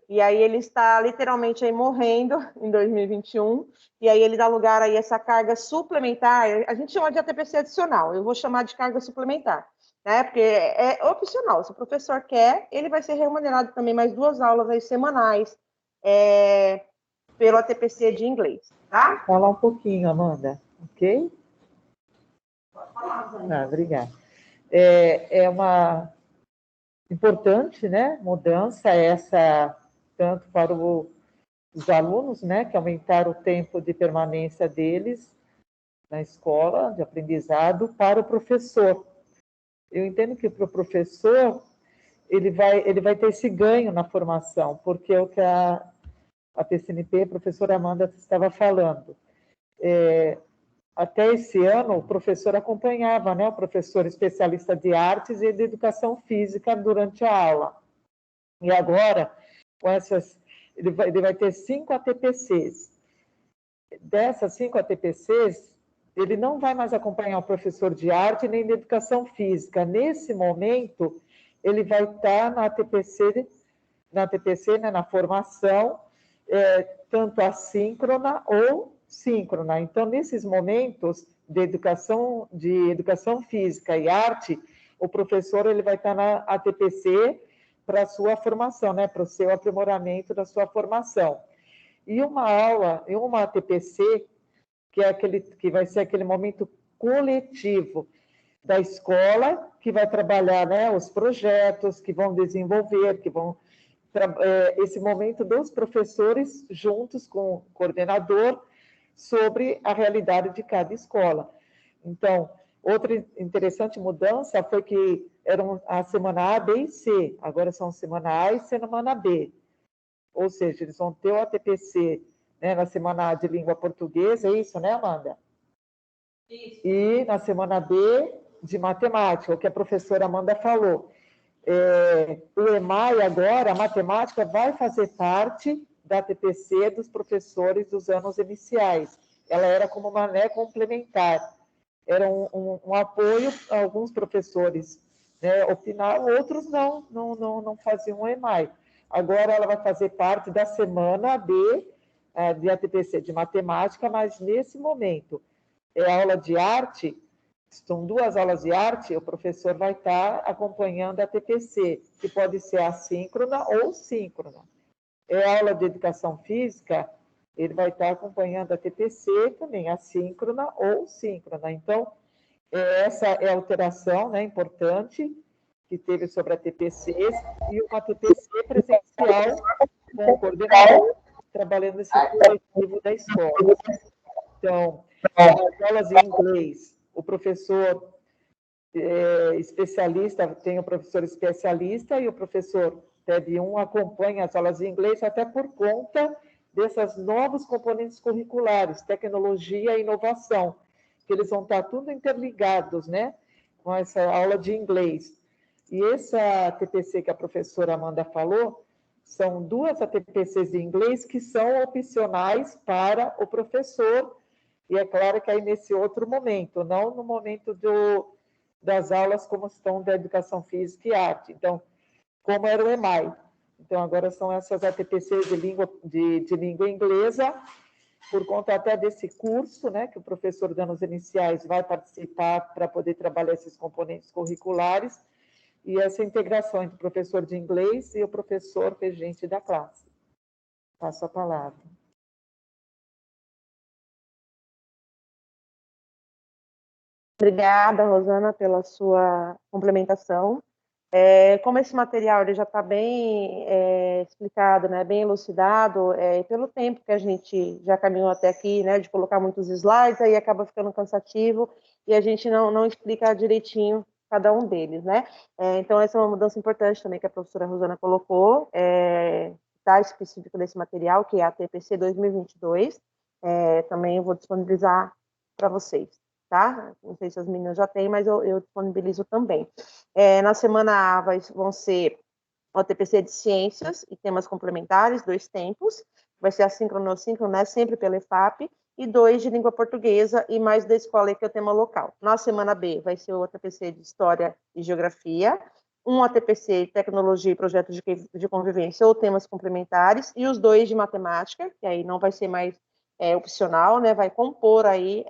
e aí ele está literalmente aí morrendo em 2021, e aí ele dá lugar aí a essa carga suplementar, a gente chama de ATPC adicional, eu vou chamar de carga suplementar, né? Porque é opcional, se o professor quer, ele vai ser remunerado também mais 2 aulas aí semanais, pelo ATPC de inglês, tá? Fala um pouquinho, Amanda, ok? Obrigada. É uma importante, né, mudança essa, tanto para os alunos, né, que aumentaram o tempo de permanência deles na escola, de aprendizado, para o professor. Eu entendo que para o professor, ele vai ter esse ganho na formação, porque é o que a PCNP, a professora Amanda, estava falando. Até esse ano, o professor acompanhava, né, o professor especialista de artes e de educação física durante a aula. E agora, com ele vai ter 5 ATPCs. Dessas 5 ATPCs, ele não vai mais acompanhar o professor de arte nem de educação física. Nesse momento, ele vai estar na ATPC, né, na formação, tanto assíncrona ou síncrona. Então, nesses momentos de educação física e arte, o professor ele vai estar na ATPC para a sua formação, né, para o seu aprimoramento da sua formação. E uma ATPC, que vai ser aquele momento coletivo da escola, que vai trabalhar, né, os projetos que vão desenvolver, esse momento dos professores juntos com o coordenador sobre a realidade de cada escola. Então, outra interessante mudança foi que eram a semana A, B e C, agora são semana A e semana B. Ou seja, eles vão ter o ATPC, né, na semana A de língua portuguesa, é isso, né, Amanda? Isso. E na semana B de matemática, o que a professora Amanda falou. O EMAI agora, a matemática, vai fazer parte da ATPC dos professores dos anos iniciais. Ela era como uma complementar. Era um apoio a alguns professores, né, opinaram, outros não faziam o EMAI. Agora ela vai fazer parte da semana B de ATPC de matemática, mas nesse momento é aula de arte, são 2 aulas de arte, o professor vai estar acompanhando a ATPC, que pode ser assíncrona ou síncrona. É aula de educação física, ele vai estar acompanhando a ATPC também, assíncrona ou síncrona. Então, essa é a alteração, né, importante que teve sobre a ATPCs e uma ATPC presencial com o coordenador trabalhando nesse coletivo da escola. Então, as aulas em inglês, o professor especialista, tem o professor especialista e o professor TED1 acompanha as aulas em inglês até por conta desses novos componentes curriculares, tecnologia e inovação, que eles vão estar tudo interligados, né, com essa aula de inglês. E essa ATPC que a professora Amanda falou, são 2 ATPCs de inglês que são opcionais para o professor, e é claro que aí nesse outro momento, não no momento das aulas como estão da educação física e arte. Então, como era o EMAI. Então, agora são essas ATPCs de língua inglesa, por conta até desse curso, né, que o professor de anos iniciais vai participar para poder trabalhar esses componentes curriculares, e essa integração entre o professor de inglês e o professor regente da classe. Passo a palavra. Obrigada, Rosana, pela sua complementação. Como esse material ele já está bem explicado, né, bem elucidado, pelo tempo que a gente já caminhou até aqui, né, de colocar muitos slides, aí acaba ficando cansativo e a gente não explica direitinho cada um deles, né? Então, essa é uma mudança importante também que a professora Rosana colocou, tá específico desse material, que é a TPC 2022, também eu vou disponibilizar para vocês, tá? Não sei se as meninas já têm, mas eu disponibilizo também. Na semana A vão ser o TPC de Ciências e temas complementares, 2 tempos, vai ser assíncrono, né, sempre pela EFAP, e 2 de língua portuguesa e mais da escola, que é o tema local. Na semana B vai ser o ATPC de História e Geografia, um ATPC de Tecnologia e Projetos de Convivência ou temas complementares, e os 2 de Matemática, que aí não vai ser mais opcional, né, vai compor aí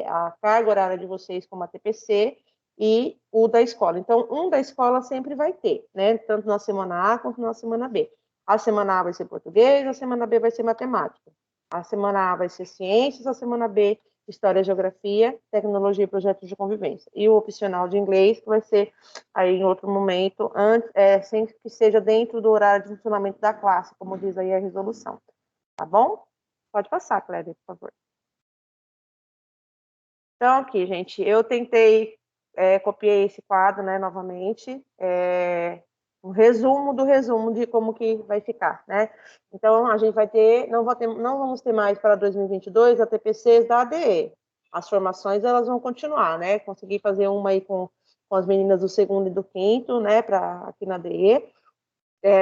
a carga horária de vocês como ATPC, e o da escola. Então, um da escola sempre vai ter, né? Tanto na semana A quanto na semana B. A semana A vai ser português, a semana B vai ser matemática. A semana A vai ser ciências, a semana B, história, geografia, tecnologia e projetos de convivência. E o opcional de inglês, que vai ser aí em outro momento, sem que seja dentro do horário de funcionamento da classe, como diz aí a resolução. Tá bom? Pode passar, Cléber, por favor. Então, aqui, gente, eu tentei copiei esse quadro, né, novamente, um resumo do resumo de como que vai ficar, né? Então, a gente vai ter, não vamos ter mais para 2022 ATPCs da ADE. As formações, elas vão continuar, né? Consegui fazer uma aí com as meninas do segundo e do quinto, né, aqui na ADE,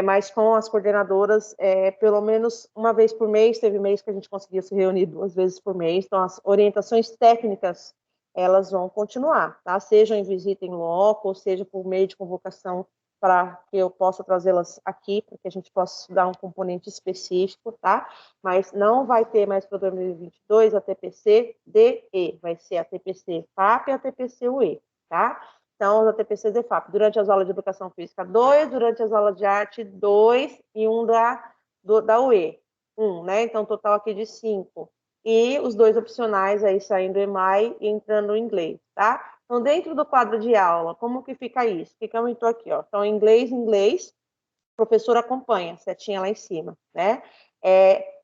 mas com as coordenadoras, pelo menos uma vez por mês, teve mês que a gente conseguia se reunir 2 vezes por mês, então as orientações técnicas elas vão continuar, tá? Seja em visita em loco, ou seja por meio de convocação para que eu possa trazê-las aqui, para que a gente possa estudar um componente específico, tá? Mas não vai ter mais para 2022 a TPC-DE, vai ser a TPC-FAP e a TPC-UE, tá? Então, a TPC de FAP, durante as aulas de Educação Física, 2, durante as aulas de Arte, 2, e 1 da UE, 1, né? Então, total aqui de 5. E os 2 opcionais aí saindo EMAI e entrando em inglês, tá? Então, dentro do quadro de aula, como que fica isso? O que aumentou aqui, ó? Então, inglês, o professor acompanha, setinha lá em cima, né?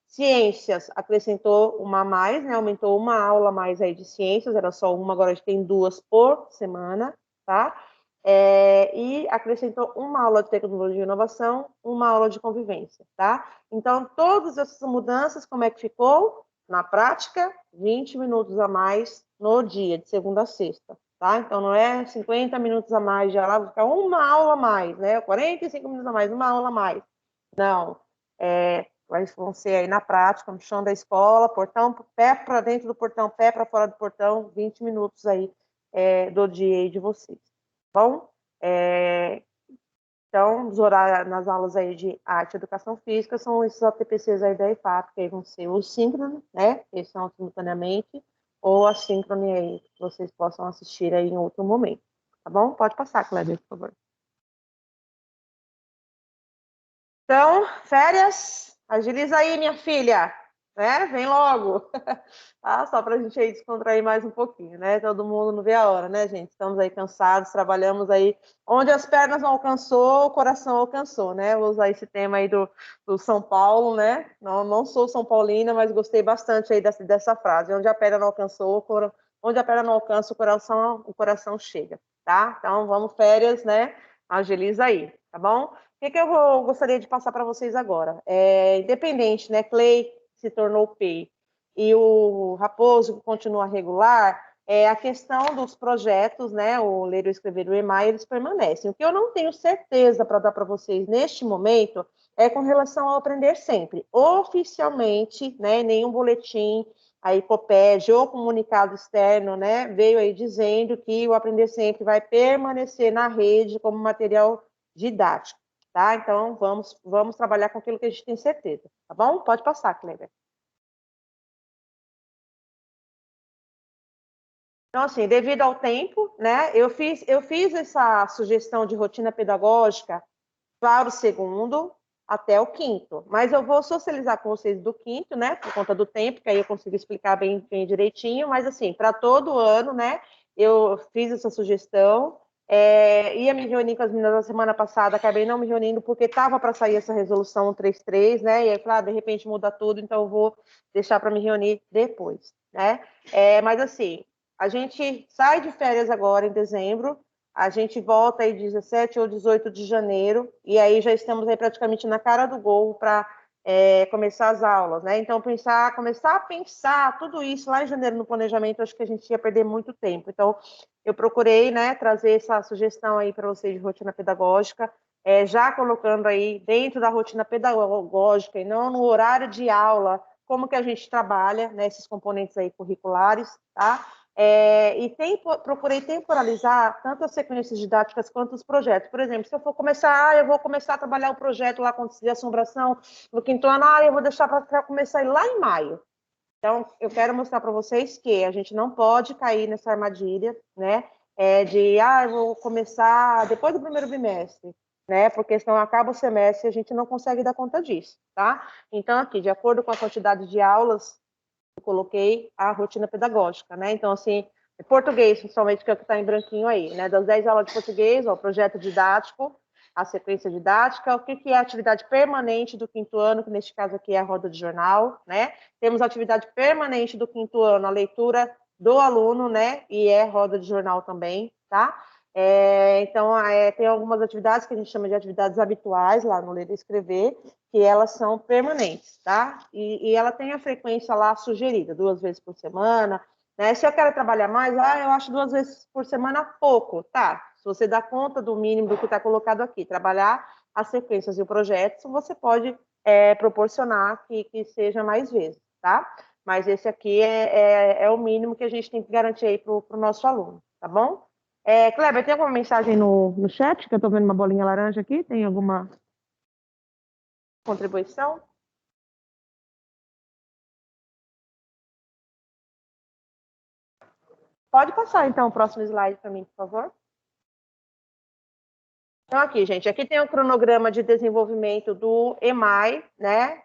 Ciências, acrescentou uma a mais, né? Aumentou uma aula a mais aí de ciências, era só uma, agora a gente tem 2 por semana, tá? E acrescentou uma aula de tecnologia e inovação, uma aula de convivência, tá? Então, todas essas mudanças, como é que ficou? Na prática, 20 minutos a mais no dia, de segunda a sexta, tá? Então, não é 50 minutos a mais, já lá vai ficar uma aula a mais, né? 45 minutos a mais, uma aula a mais. Não, vão ser aí na prática, no chão da escola, portão, pé para dentro do portão, pé para fora do portão, 20 minutos aí do dia aí de vocês. Bom, então, os horários nas aulas aí de arte e educação física são esses ATPCs aí da EFAP, que aí vão ser o síncrono, né, que são simultaneamente, ou a síncrone aí, que vocês possam assistir aí em outro momento, tá bom? Pode passar, Cléber, por favor. Então, férias, agiliza aí, minha filha, né? Vem logo, tá? Só para a gente aí descontrair mais um pouquinho, né? Todo mundo não vê a hora, né, gente? Estamos aí cansados, trabalhamos aí onde as pernas não alcançou, o coração alcançou, né? Vou usar esse tema aí do São Paulo, né? Não sou São Paulina, mas gostei bastante aí dessa frase. Onde a perna não alcançou, onde a perna não alcança, o coração chega, tá? Então, vamos férias, né? Agiliza aí, tá bom? O que eu gostaria de passar para vocês agora? Independente, né? Clay se tornou P e o Raposo continua regular, a questão dos projetos, né? O ler e escrever o EMAI, eles permanecem. O que eu não tenho certeza para dar para vocês neste momento é com relação ao aprender sempre. Oficialmente, né? Nenhum boletim, a Hipoped ou comunicado externo, né? Veio aí dizendo que o aprender sempre vai permanecer na rede como material didático. Tá? Então, vamos trabalhar com aquilo que a gente tem certeza, tá bom? Pode passar, Kleber. Então, assim, devido ao tempo, né, eu fiz essa sugestão de rotina pedagógica para o segundo até o quinto, mas eu vou socializar com vocês do quinto, né, por conta do tempo, que aí eu consigo explicar bem direitinho, mas, assim, para todo ano, né, eu fiz essa sugestão, ia me reunir com as meninas na semana passada, acabei não me reunindo porque estava para sair essa resolução 133, né? E aí, claro, de repente muda tudo, então eu vou deixar para me reunir depois, né? Mas assim, a gente sai de férias agora em dezembro, a gente volta aí 17 ou 18 de janeiro, e aí já estamos aí praticamente na cara do gol para começar as aulas, né? Então, começar a pensar tudo isso lá em janeiro no planejamento, acho que a gente ia perder muito tempo. Então, eu procurei, né, trazer essa sugestão aí para vocês de rotina pedagógica, já colocando aí dentro da rotina pedagógica e não no horário de aula, como que a gente trabalha, né, esses componentes aí curriculares, tá? Procurei temporalizar tanto as sequências didáticas quanto os projetos. Por exemplo, se eu for começar, eu vou começar a trabalhar o projeto lá com de assombração no quinto ano, eu vou deixar para começar lá em maio. Então, eu quero mostrar para vocês que a gente não pode cair nessa armadilha, né, eu vou começar depois do primeiro bimestre, né, porque senão acaba o semestre e a gente não consegue dar conta disso, tá? Então, aqui, de acordo com a quantidade de aulas, eu coloquei a rotina pedagógica, né? Então, assim, português, principalmente, que é o que está em branquinho aí, né? Das 10 aulas de português, o projeto didático, a sequência didática, o que é a atividade permanente do quinto ano, que neste caso aqui é a roda de jornal, né? Temos a atividade permanente do quinto ano, a leitura do aluno, né? E roda de jornal também, tá? Então, tem algumas atividades que a gente chama de atividades habituais lá no Ler e Escrever, que elas são permanentes, tá? E ela tem a frequência lá sugerida, 2 vezes por semana, né? Se eu quero trabalhar mais, eu acho 2 vezes por semana pouco, tá? Se você dá conta do mínimo do que está colocado aqui, trabalhar as sequências e o projeto, você pode proporcionar que seja mais vezes, tá? Mas esse aqui é o mínimo que a gente tem que garantir aí para o nosso aluno, tá bom? Kleber, tem alguma mensagem no chat? Que eu estou vendo uma bolinha laranja aqui. Tem alguma contribuição? Pode passar, então, o próximo slide para mim, por favor. Então, aqui, gente, aqui tem o cronograma de desenvolvimento do EMAI, né?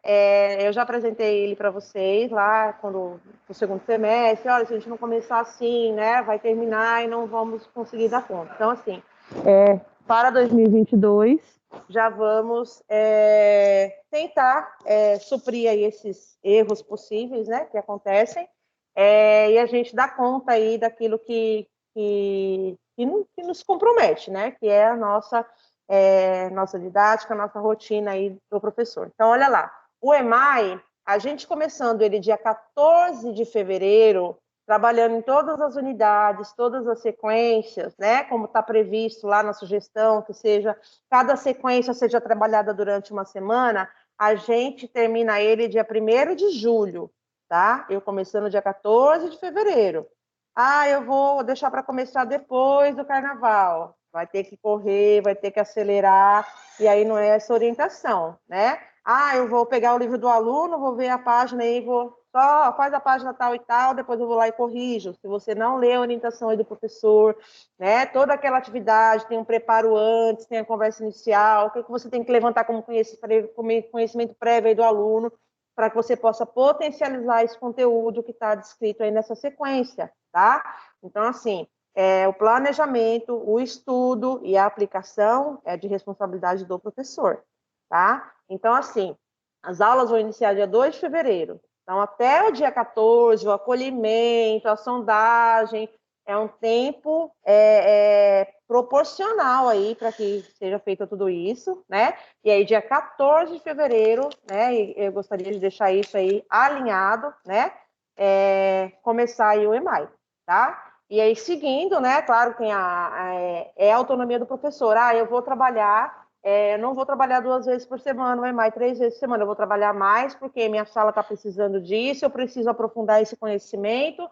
Eu já apresentei ele para vocês lá no segundo semestre. Olha, se a gente não começar assim, né, vai terminar e não vamos conseguir dar conta. Então, assim, para 2022, já vamos tentar suprir aí esses erros possíveis, né, que acontecem, e a gente dá conta aí daquilo que nos compromete, né? Que é a nossa didática, a nossa rotina aí do professor. Então, olha lá, o EMAI, a gente começando ele dia 14 de fevereiro, trabalhando em todas as unidades, todas as sequências, né? Como está previsto lá na sugestão, que cada sequência seja trabalhada durante uma semana, a gente termina ele dia 1º de julho, tá? Eu começando dia 14 de fevereiro. Eu vou deixar para começar depois do carnaval. Vai ter que correr, vai ter que acelerar, e aí não é essa orientação, né? Eu vou pegar o livro do aluno, vou ver a página aí, só faz a página tal e tal, depois eu vou lá e corrijo. Se você não lê a orientação aí do professor, né? Toda aquela atividade, tem um preparo antes, tem a conversa inicial, o que você tem que levantar como conhecimento prévio aí do aluno, para que você possa potencializar esse conteúdo que está descrito aí nessa sequência, tá? Então, assim, o planejamento, o estudo e a aplicação é de responsabilidade do professor, tá? Então, assim, as aulas vão iniciar dia 2 de fevereiro. Então, até o dia 14, o acolhimento, a sondagem, é um tempo proporcional aí para que seja feito tudo isso, né? E aí, dia 14 de fevereiro, né? Eu gostaria de deixar isso aí alinhado, né? Começar aí o EMAI, tá? E aí, seguindo, né? Claro, tem a autonomia do professor. Eu vou trabalhar, não vou trabalhar 2 vezes por semana, o EMAI 3 vezes por semana. Eu vou trabalhar mais porque minha sala está precisando disso, eu preciso aprofundar esse conhecimento.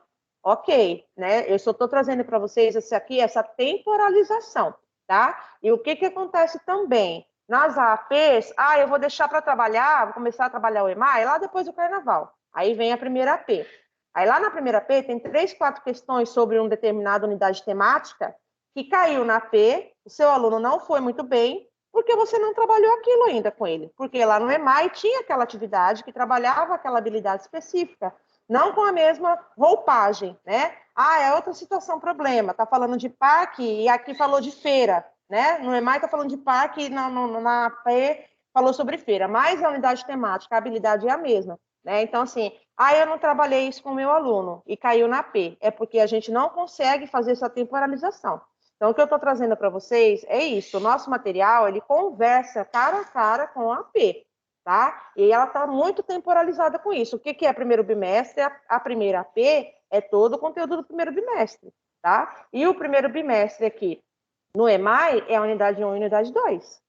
Ok, né? Eu só estou trazendo para vocês essa temporalização, tá? E o que acontece também? Nas APs, eu vou deixar para trabalhar, vou começar a trabalhar o EMAI lá depois do carnaval. Aí vem a primeira AP. Aí lá na primeira AP tem 3, 4 questões sobre uma determinada unidade temática que caiu na AP, o seu aluno não foi muito bem, porque você não trabalhou aquilo ainda com ele. Porque lá no EMAI tinha aquela atividade que trabalhava aquela habilidade específica, não com a mesma roupagem, né? É outra situação, problema. Está falando de parque e aqui falou de feira, né? No EMAI está falando de parque e na AP falou sobre feira. Mas a unidade temática, a habilidade é a mesma, né? Então, assim, eu não trabalhei isso com o meu aluno e caiu na AP. É porque a gente não consegue fazer essa temporalização. Então, o que eu estou trazendo para vocês é isso. O nosso material, ele conversa cara a cara com a AP. tá? E ela está muito temporalizada com isso. O que é primeiro bimestre? A primeira AP é todo o conteúdo do primeiro bimestre, tá? E o primeiro bimestre aqui no EMAI é a unidade 1 e unidade 2,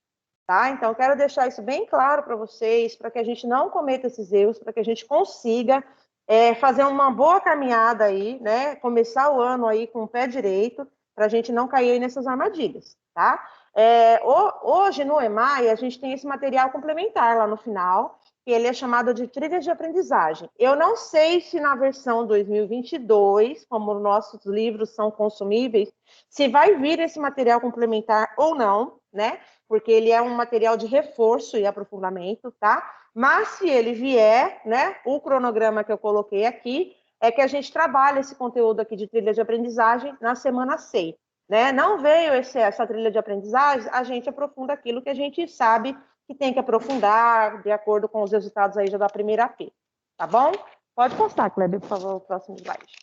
tá? Então, quero deixar isso bem claro para vocês, para que a gente não cometa esses erros, para que a gente consiga fazer uma boa caminhada aí, né? Começar o ano aí com o pé direito, para a gente não cair aí nessas armadilhas, tá? Hoje, no EMAI, a gente tem esse material complementar lá no final, que ele é chamado de trilhas de aprendizagem. Eu não sei se na versão 2022, como nossos livros são consumíveis, se vai vir esse material complementar ou não, né? Porque ele é um material de reforço e aprofundamento, tá? Mas se ele vier, né, o cronograma que eu coloquei aqui é que a gente trabalha esse conteúdo aqui de trilha de aprendizagem na semana 6. Né? Não veio essa trilha de aprendizagem, a gente aprofunda aquilo que a gente sabe que tem que aprofundar, de acordo com os resultados aí já da primeira AP. Tá bom? Pode postar, Kleber, por favor, o próximo slide.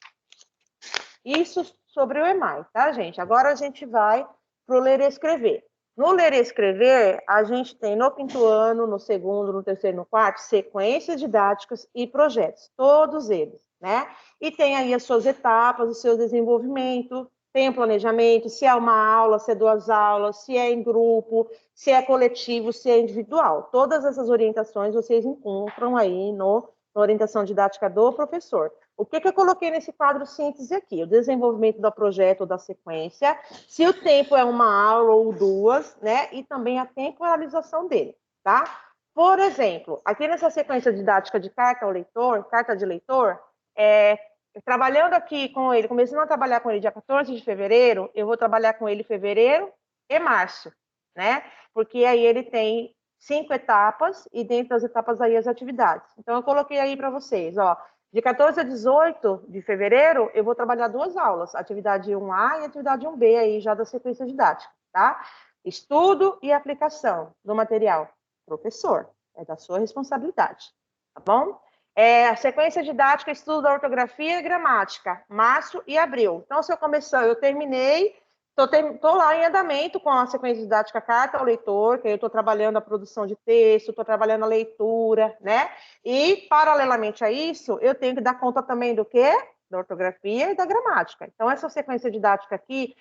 Isso sobre o EMAI, tá, gente? Agora a gente vai para o ler e escrever. No ler e escrever, a gente tem no 5º ano, no 2º, no 3º e no 4º, sequências didáticas e projetos, todos eles, né? E tem aí as suas etapas, o seu desenvolvimento, tem o planejamento, se é uma aula, se é 2 aulas, se é em grupo, se é coletivo, se é individual. Todas essas orientações vocês encontram aí na orientação didática do professor. O que eu coloquei nesse quadro síntese aqui? O desenvolvimento do projeto ou da sequência, se o tempo é uma aula ou 2, né? E também a temporalização dele, tá? Por exemplo, aqui nessa sequência didática de carta de leitor, trabalhando aqui com ele, começando a trabalhar com ele dia 14 de fevereiro, eu vou trabalhar com ele fevereiro e março, né? Porque aí ele tem 5 etapas e dentro das etapas aí as atividades. Então, eu coloquei aí para vocês, ó, de 14 a 18 de fevereiro, eu vou trabalhar 2 aulas, atividade 1A e atividade 1B aí já da sequência didática, tá? Estudo e aplicação do material. Professor, é da sua responsabilidade, tá bom? A sequência didática, estudo da ortografia e gramática, março e abril. Então, se eu terminei, estou lá em andamento com a sequência didática carta ao leitor, que eu estou trabalhando a produção de texto, estou trabalhando a leitura, né? E, paralelamente a isso, eu tenho que dar conta também do quê? Da ortografia e da gramática. Então, essa sequência didática aqui,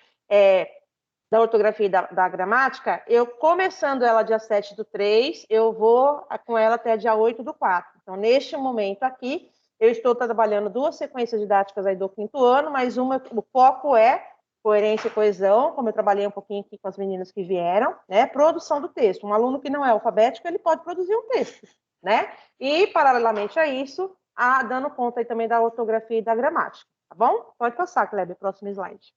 da ortografia e da gramática, eu começando ela dia 7/3, eu vou com ela até dia 8/4. Então, neste momento aqui, eu estou trabalhando 2 sequências didáticas aí do 5º ano, mas o foco é coerência e coesão, como eu trabalhei um pouquinho aqui com as meninas que vieram, né? Produção do texto. Um aluno que não é alfabético, ele pode produzir um texto, né? E, paralelamente a isso, dando conta aí também da ortografia e da gramática, tá bom? Pode passar, Kleber, próximo slide.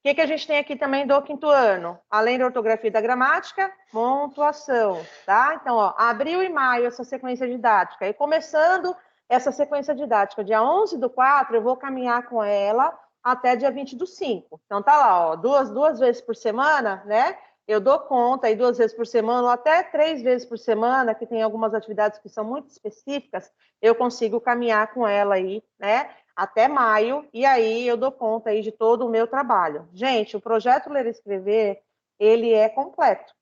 O que a gente tem aqui também do 5º ano? Além da ortografia e da gramática, pontuação, tá? Então, ó, abril e maio, essa sequência didática. E começando essa sequência didática, dia 11/4, eu vou caminhar com ela até dia 20/5. Então, tá lá, ó, duas vezes por semana, né? Eu dou conta aí 2 vezes por semana, ou até 3 vezes por semana, que tem algumas atividades que são muito específicas, eu consigo caminhar com ela aí, né? Até maio, e aí eu dou conta aí de todo o meu trabalho. Gente, o projeto Ler e Escrever, ele é completo.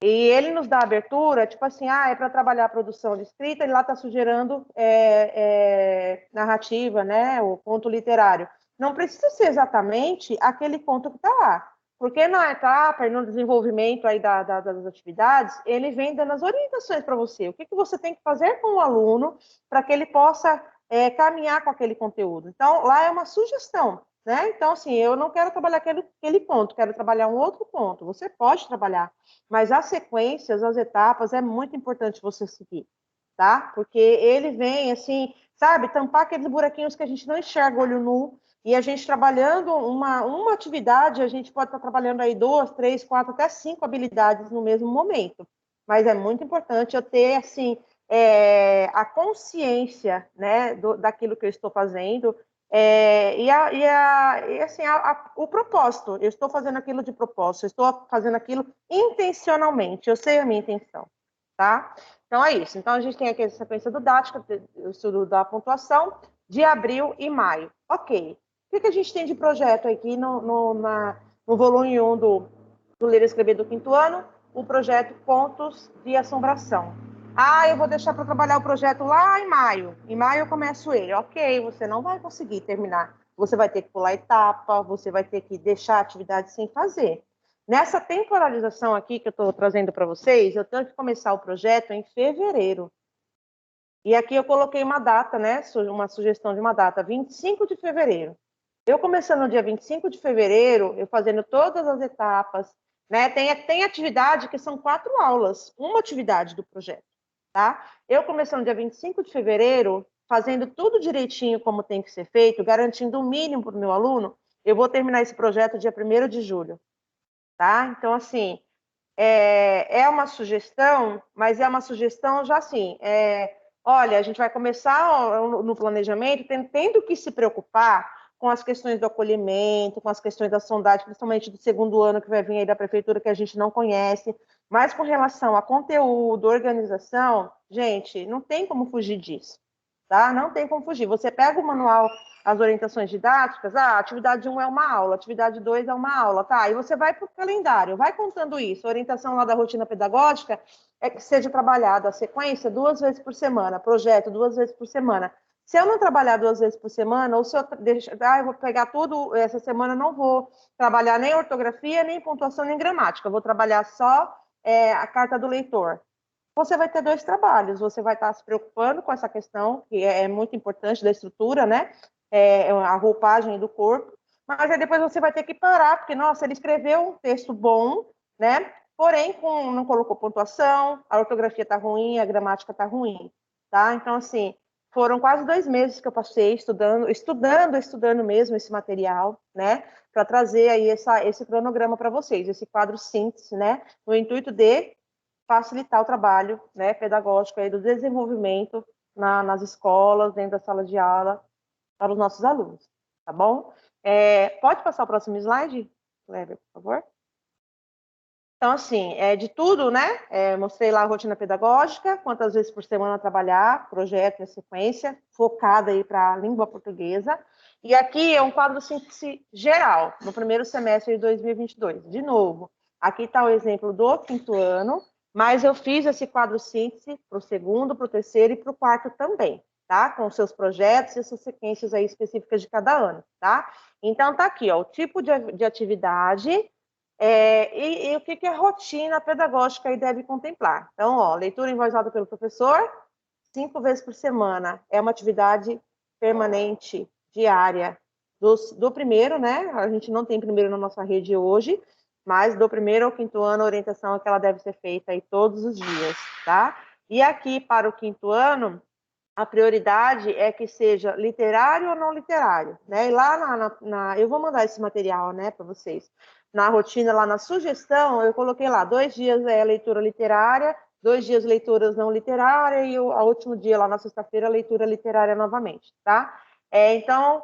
E ele nos dá abertura, tipo assim, é para trabalhar a produção de escrita, e lá está sugerindo narrativa, né, o conto literário. Não precisa ser exatamente aquele conto que está lá, porque na etapa e no desenvolvimento aí das atividades, ele vem dando as orientações para você. O que você tem que fazer com o aluno para que ele possa caminhar com aquele conteúdo. Então, lá é uma sugestão, né? Então, assim, eu não quero trabalhar aquele ponto, quero trabalhar um outro ponto. Você pode trabalhar, mas as sequências, as etapas, é muito importante você seguir, tá? Porque ele vem, assim, sabe, tampar aqueles buraquinhos que a gente não enxerga olho nu, e a gente trabalhando uma atividade, a gente pode estar trabalhando aí 2, 3, 4, até 5 habilidades no mesmo momento. Mas é muito importante eu ter, assim, a consciência, né, daquilo que eu estou fazendo, assim, o propósito. Eu estou fazendo aquilo de propósito, eu estou fazendo aquilo intencionalmente, eu sei a minha intenção, tá? Então, é isso. Então, a gente tem aqui a sequência didática, o estudo da pontuação, de abril e maio. Ok. O que a gente tem de projeto aqui no volume 1 do Ler e Escrever do 5º ano? o projeto Contos de Assombração. Eu vou deixar para trabalhar o projeto lá em maio. Em maio eu começo ele. Ok, você não vai conseguir terminar. Você vai ter que pular etapa, você vai ter que deixar a atividade sem fazer. Nessa temporalização aqui que eu estou trazendo para vocês, eu tenho que começar o projeto em fevereiro. E aqui eu coloquei uma data, né? Uma sugestão de uma data, 25 de fevereiro. Eu começando no dia 25 de fevereiro, eu fazendo todas as etapas, né? Tem atividade que são 4 aulas, uma atividade do projeto, tá? Eu começando no dia 25 de fevereiro, fazendo tudo direitinho como tem que ser feito, garantindo o mínimo para o meu aluno, eu vou terminar esse projeto dia 1º de julho, tá? Então, assim, é uma sugestão, mas é uma sugestão já assim, olha, a gente vai começar no planejamento tendo que se preocupar com as questões do acolhimento, com as questões da sondagem, principalmente do 2º ano que vai vir aí da prefeitura, que a gente não conhece, mas com relação a conteúdo, organização, gente, não tem como fugir disso, tá? Não tem como fugir. Você pega o manual, as orientações didáticas, atividade 1 é uma aula, atividade 2 é uma aula, tá? E você vai para o calendário, vai contando isso. A orientação lá da rotina pedagógica é que seja trabalhada a sequência 2 vezes por semana, projeto 2 vezes por semana. Se eu não trabalhar 2 vezes por semana, ou se eu eu vou pegar tudo, essa semana não vou trabalhar nem ortografia, nem pontuação, nem gramática, vou trabalhar só a carta do leitor. Você vai ter 2 trabalhos, você vai estar se preocupando com essa questão, que é muito importante da estrutura, né? A roupagem do corpo, mas aí depois você vai ter que parar, porque, nossa, ele escreveu um texto bom, né? Porém, não colocou pontuação, a ortografia está ruim, a gramática está ruim, tá? Então, assim, foram quase 2 meses que eu passei estudando mesmo esse material, né? Para trazer aí esse cronograma para vocês, esse quadro síntese, né? No intuito de facilitar o trabalho, né, pedagógico aí do desenvolvimento nas escolas, dentro da sala de aula, para os nossos alunos, tá bom? Pode passar o próximo slide, Kleber, por favor? Então, assim, de tudo, né? Mostrei lá a rotina pedagógica, quantas vezes por semana trabalhar, projeto e sequência, focada aí para a língua portuguesa. E aqui é um quadro síntese geral, no primeiro semestre de 2022. De novo, aqui está o exemplo do 5º ano, mas eu fiz esse quadro síntese para o 2º, para o 3º e para o 4º também, tá? Com seus projetos e suas sequências aí específicas de cada ano, tá? Então, tá aqui, ó, o tipo de atividade e o que a rotina pedagógica aí deve contemplar. Então, ó, leitura em voz alta pelo professor, 5 vezes por semana. É uma atividade permanente, diária, do primeiro, né? A gente não tem primeiro na nossa rede hoje, mas do 1º ao 5º ano, a orientação é que ela deve ser feita aí todos os dias, tá? E aqui, para o 5º ano, a prioridade é que seja literário ou não literário, né? E lá eu vou mandar esse material, né, para vocês. Na rotina, lá na sugestão, eu coloquei lá 2 dias leitura literária, 2 dias leituras não literárias e o último dia, lá na sexta-feira, leitura literária novamente, tá? Então,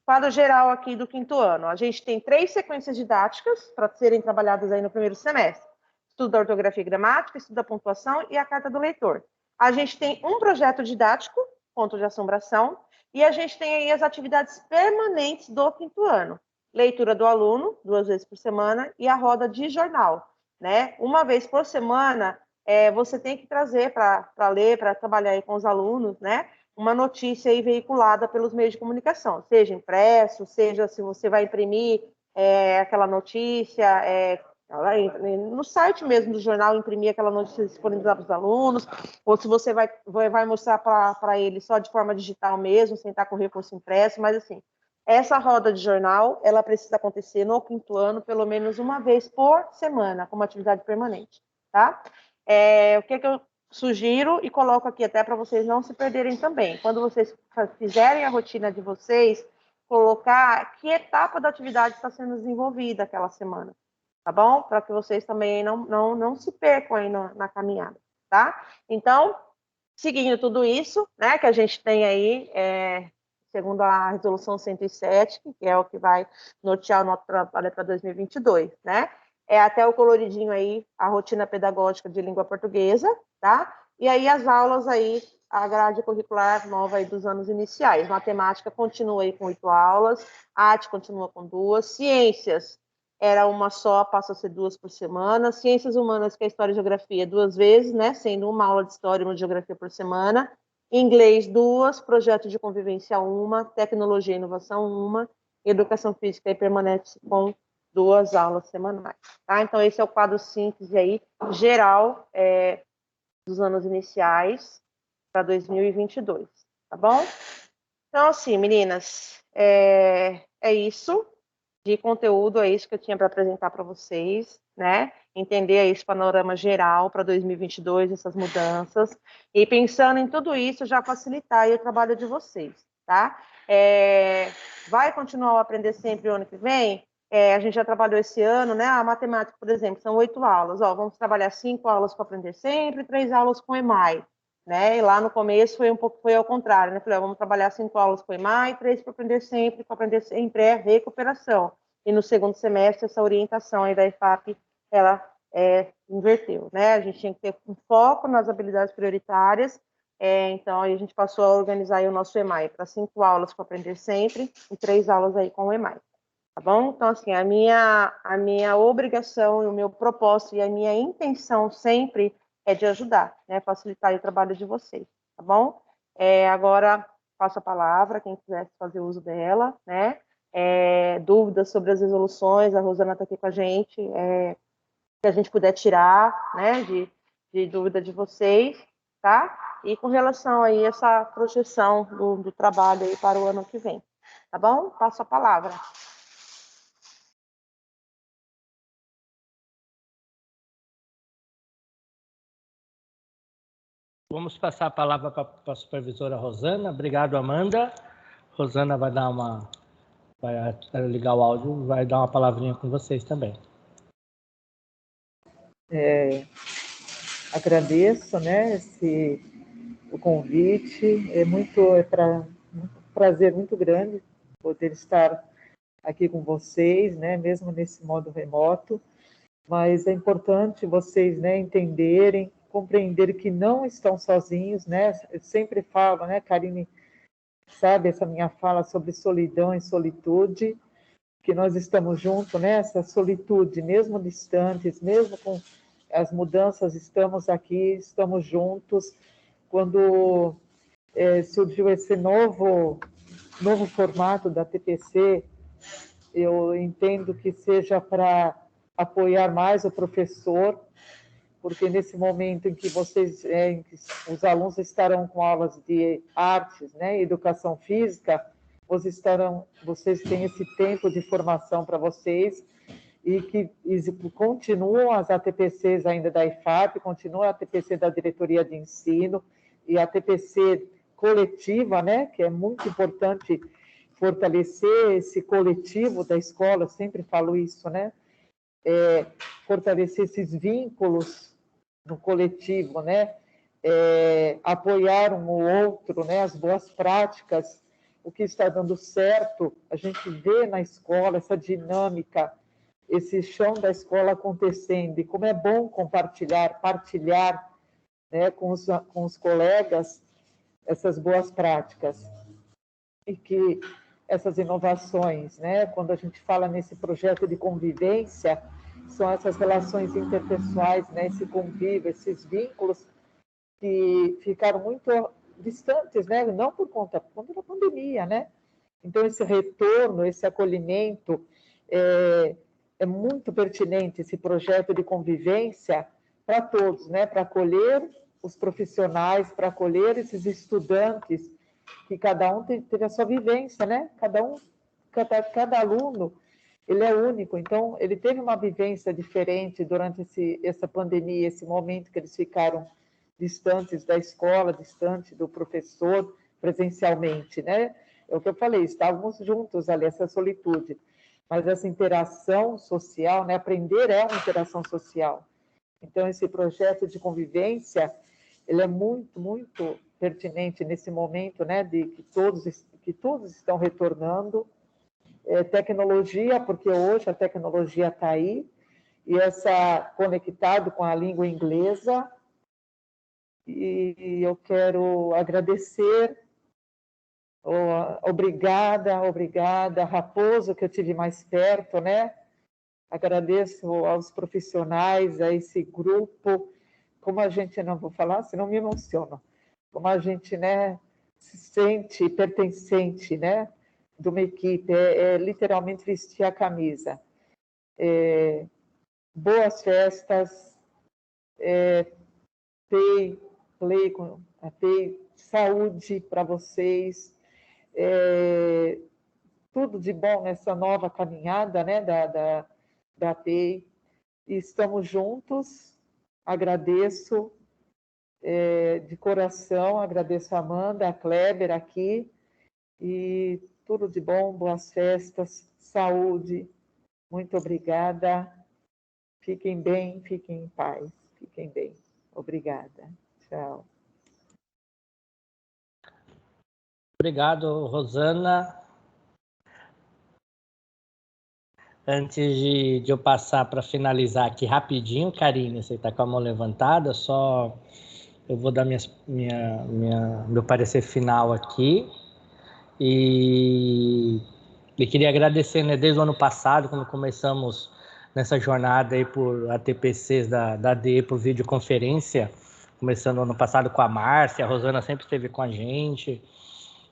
quadro geral aqui do 5º ano. A gente tem 3 sequências didáticas para serem trabalhadas aí no primeiro semestre. Estudo da ortografia e gramática, estudo da pontuação e a carta do leitor. A gente tem um projeto didático, Conto de Assombração, e a gente tem aí as atividades permanentes do 5º ano. Leitura do aluno, 2 vezes por semana, e a roda de jornal, né? Uma vez por semana, você tem que trazer para ler, para trabalhar aí com os alunos, né? Uma notícia aí veiculada pelos meios de comunicação, seja impresso, seja se você vai imprimir aquela notícia, no site mesmo do jornal, imprimir aquela notícia disponibilizar para os alunos, ou se você vai mostrar para eles só de forma digital mesmo, sem estar com recurso impresso, mas assim, essa roda de jornal, ela precisa acontecer no 5º ano, pelo menos uma vez por semana, como atividade permanente, tá? O que eu sugiro e coloco aqui até para vocês não se perderem também, quando vocês fizerem a rotina de vocês, colocar que etapa da atividade está sendo desenvolvida aquela semana, tá bom? Para que vocês também não se percam aí na caminhada, tá? Então, seguindo tudo isso, né, que a gente tem aí, segundo a resolução 107, que é o que vai nortear o nosso trabalho para 2022, né? Até o coloridinho aí, a rotina pedagógica de língua portuguesa, tá? E aí as aulas aí, a grade curricular nova aí dos anos iniciais. Matemática continua aí com 8 aulas, arte continua com 2, ciências era uma só, passa a ser 2 por semana. Ciências Humanas, que é História e Geografia, 2 vezes, né? Sendo uma aula de História e uma de Geografia por semana. Inglês, 2, Projeto de Convivência, 1, Tecnologia e Inovação, 1, Educação Física e permanece com 2 aulas semanais. Tá? Então, esse é o quadro síntese aí, geral, dos anos iniciais para 2022, tá bom? Então, assim, meninas, é isso de conteúdo, é isso que eu tinha para apresentar para vocês, né? Entender esse panorama geral para 2022, essas mudanças, e pensando em tudo isso, já facilitar aí o trabalho de vocês, tá? Vai continuar o Aprender Sempre o ano que vem? A gente já trabalhou esse ano, né? A matemática, por exemplo, são 8 aulas. Ó, vamos trabalhar 5 aulas com Aprender Sempre, 3 aulas com EMAI. Né? E lá no começo foi ao contrário, né? Falei, vamos trabalhar 5 aulas com EMAI, 3 para Aprender Sempre é recuperação. E no segundo semestre, essa orientação aí da EFAP, ela inverteu, né? A gente tinha que ter um foco nas habilidades prioritárias, então aí a gente passou a organizar aí o nosso EMAI para 5 aulas com Aprender Sempre e 3 aulas aí com o EMAI. Tá bom? Então, assim, a minha obrigação e o meu propósito e a minha intenção sempre é de ajudar, né? Facilitar o trabalho de vocês, tá bom? Agora, passo a palavra, quem quiser fazer uso dela, né? Dúvidas sobre as resoluções, a Rosana está aqui com a gente, se a gente puder tirar, né, de dúvida de vocês, tá? E com relação aí a essa projeção do trabalho aí para o ano que vem, tá bom? Passo a palavra. Vamos passar a palavra para a supervisora Rosana. Obrigado, Amanda. Rosana vai ligar o áudio e vai dar uma palavrinha com vocês também. Agradeço, né, o convite. Um prazer muito grande poder estar aqui com vocês, né, mesmo nesse modo remoto. Mas é importante vocês, né, entenderem, compreenderem que não estão sozinhos, né? Eu sempre falo, né, Karine, sabe essa minha fala sobre solidão e solitude, que nós estamos juntos nessa solitude, mesmo distantes, mesmo com as mudanças, estamos aqui, estamos juntos. Quando surgiu esse novo formato da TPC, eu entendo que seja para apoiar mais o professor, porque nesse momento em que os alunos estarão com aulas de artes, né, educação física, vocês têm esse tempo de formação para vocês e que continuam as ATPCs ainda da IFAP, continua a ATPC da Diretoria de Ensino e a ATPC coletiva, né, que é muito importante fortalecer esse coletivo da escola, eu sempre falo isso, né, fortalecer esses vínculos no coletivo, né, apoiar um ou outro, né, as boas práticas, o que está dando certo, a gente vê na escola essa dinâmica, esse chão da escola acontecendo, e como é bom partilhar, né, com os colegas essas boas práticas. E que essas inovações, né, quando a gente fala nesse projeto de convivência, são essas relações interpessoais, né, esse convívio, esses vínculos que ficaram muito distantes, né, não por conta da pandemia, né? Então, esse retorno, esse acolhimento, é muito pertinente esse projeto de convivência para todos, né? Para acolher os profissionais, para acolher esses estudantes, que cada um teve a sua vivência, né? Cada aluno, ele é único, então ele teve uma vivência diferente durante essa pandemia, esse momento que eles ficaram distantes da escola, distante do professor, presencialmente, né? É o que eu falei, estávamos juntos ali, essa solitude. Mas essa interação social, né? Aprender é uma interação social. Então, esse projeto de convivência, ele é muito, muito pertinente nesse momento, né? De que todos estão retornando. Tecnologia, porque hoje a tecnologia está aí, e conectado com a língua inglesa. E eu quero agradecer. Obrigada, Raposo, que eu tive mais perto, né? Agradeço aos profissionais, a esse grupo, como a gente, não vou falar, senão me emociono, como a gente, né, se sente pertencente, né, de uma equipe, é literalmente vestir a camisa. Boas festas, saúde para vocês, tudo de bom nessa nova caminhada, né, da TEI. Estamos juntos, agradeço de coração, agradeço a Amanda, a Kleber aqui, e tudo de bom, boas festas, saúde, muito obrigada, fiquem bem, fiquem em paz, fiquem bem, obrigada, tchau. Obrigado, Rosana. Antes de eu passar para finalizar aqui rapidinho, Karine, você está com a mão levantada, só eu vou dar meu parecer final aqui. E queria agradecer, né, desde o ano passado, quando começamos nessa jornada aí por ATPCs da DE por videoconferência, começando ano passado com a Márcia, a Rosana sempre esteve com a gente,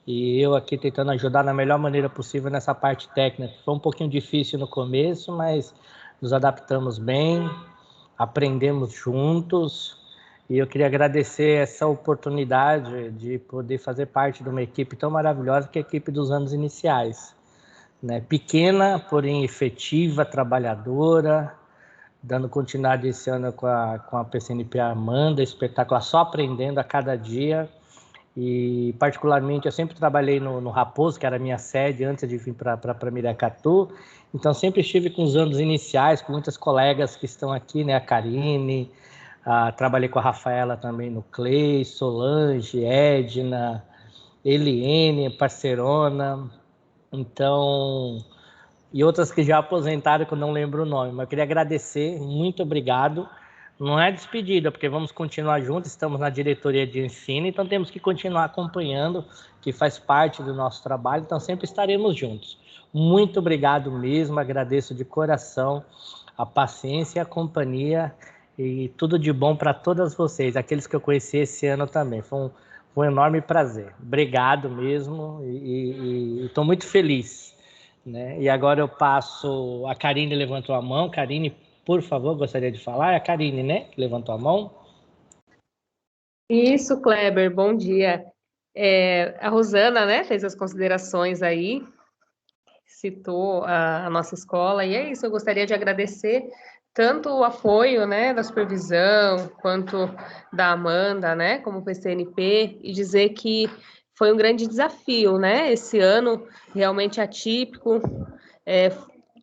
e eu aqui tentando ajudar da melhor maneira possível nessa parte técnica. Foi um pouquinho difícil no começo, mas nos adaptamos bem, aprendemos juntos, e eu queria agradecer essa oportunidade de poder fazer parte de uma equipe tão maravilhosa que é a equipe dos anos iniciais, né? Pequena, porém efetiva, trabalhadora, dando continuidade esse ano com a PCNP Amanda, espetacular, só aprendendo a cada dia. E particularmente eu sempre trabalhei no Raposo, que era a minha sede antes de vir para Miracatu, então sempre estive com os anos iniciais, com muitas colegas que estão aqui, né, a Karine, trabalhei com a Rafaela também no CLEI, Solange, Edna, Eliene, parceirona, então, e outras que já aposentaram que eu não lembro o nome, mas eu queria agradecer, muito obrigado. Não é despedida, porque vamos continuar juntos, estamos na diretoria de ensino, então temos que continuar acompanhando, que faz parte do nosso trabalho, então sempre estaremos juntos. Muito obrigado mesmo, agradeço de coração a paciência e a companhia, e tudo de bom para todas vocês, aqueles que eu conheci esse ano também. Foi um enorme prazer. Obrigado mesmo, e estou muito feliz, né? E agora eu passo, a Karine levantou a mão. Karine, por favor, gostaria de falar. É a Karine, né, que levantou a mão. Isso, Kleber, bom dia. A Rosana, né, fez as considerações aí, citou a nossa escola, e é isso, eu gostaria de agradecer tanto o apoio, né, da supervisão, quanto da Amanda, né, como PCNP, e dizer que foi um grande desafio, né, esse ano realmente atípico,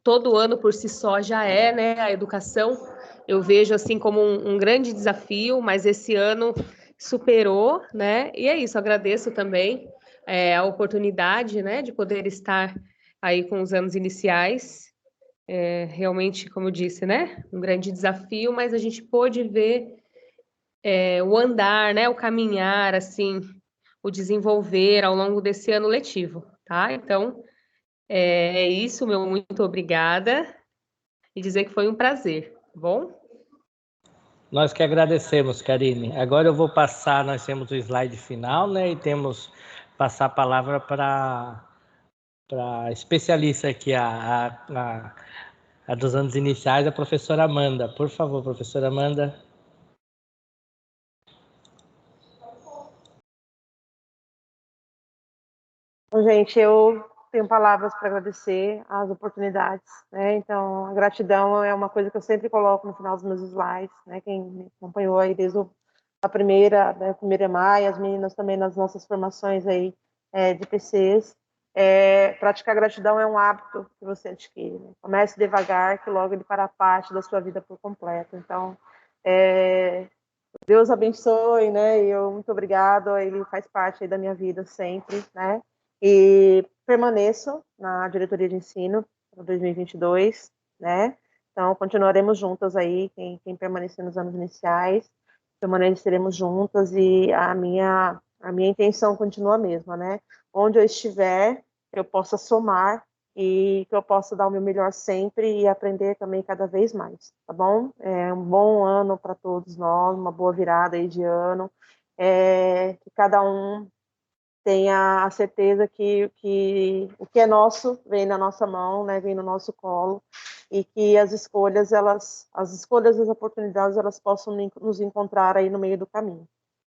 todo ano por si só já é, né, a educação, eu vejo assim como um grande desafio, mas esse ano superou, né, e é isso, agradeço também a oportunidade, né, de poder estar aí com os anos iniciais, realmente, como eu disse, né, um grande desafio, mas a gente pôde ver o andar, né, o caminhar, assim, o desenvolver ao longo desse ano letivo, tá? Então, é isso, meu muito obrigada, e dizer que foi um prazer, tá bom? Nós que agradecemos, Karine. Agora eu vou passar, nós temos o slide final, né, e temos passar a palavra para a especialista aqui, a dos anos iniciais, a professora Amanda. Por favor, professora Amanda. Bom, gente, eu tenho palavras para agradecer as oportunidades, né? Então, a gratidão é uma coisa que eu sempre coloco no final dos meus slides, né? Quem me acompanhou aí desde a primeira, né, primeira EMAI, as meninas também nas nossas formações aí de PCs. Praticar gratidão é um hábito que você adquire, né? Comece devagar, que logo ele fará parte da sua vida por completo. Então, Deus abençoe, né? E eu muito obrigado, ele faz parte aí da minha vida sempre, né? E permaneço na diretoria de ensino para 2022, né? Então, continuaremos juntas aí, quem permanecer nos anos iniciais, permaneceremos juntas e a minha intenção continua a mesma, né? Onde eu estiver, eu possa somar e que eu possa dar o meu melhor sempre e aprender também cada vez mais, tá bom? É um bom ano para todos nós, uma boa virada aí de ano, que cada um tenha a certeza que o que é nosso vem na nossa mão, né, vem no nosso colo, e que as escolhas e as oportunidades, elas possam nos encontrar aí no meio do caminho.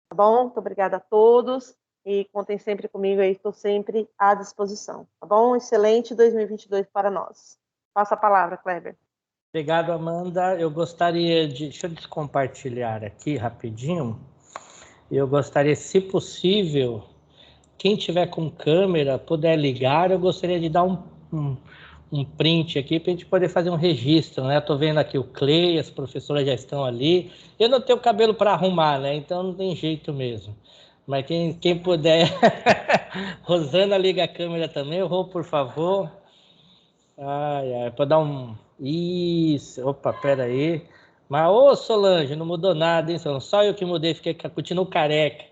Tá bom? Muito obrigada a todos, e contem sempre comigo aí, estou sempre à disposição. Tá bom? Excelente 2022 para nós. Passa a palavra, Kleber. Obrigado, Amanda. Eu gostaria de... Deixa eu descompartilhar aqui rapidinho. Eu gostaria, se possível, quem tiver com câmera, puder ligar, eu gostaria de dar um print aqui para a gente poder fazer um registro, né? Estou vendo aqui o Clay, as professoras já estão ali. Eu não tenho cabelo para arrumar, né? Então não tem jeito mesmo. Mas quem puder... Rosana, liga a câmera também. Rô, por favor. Para dar um... Isso. Opa, pera aí. Mas, ô Solange, não mudou nada, hein, Solange? Só eu que mudei, continuo careca.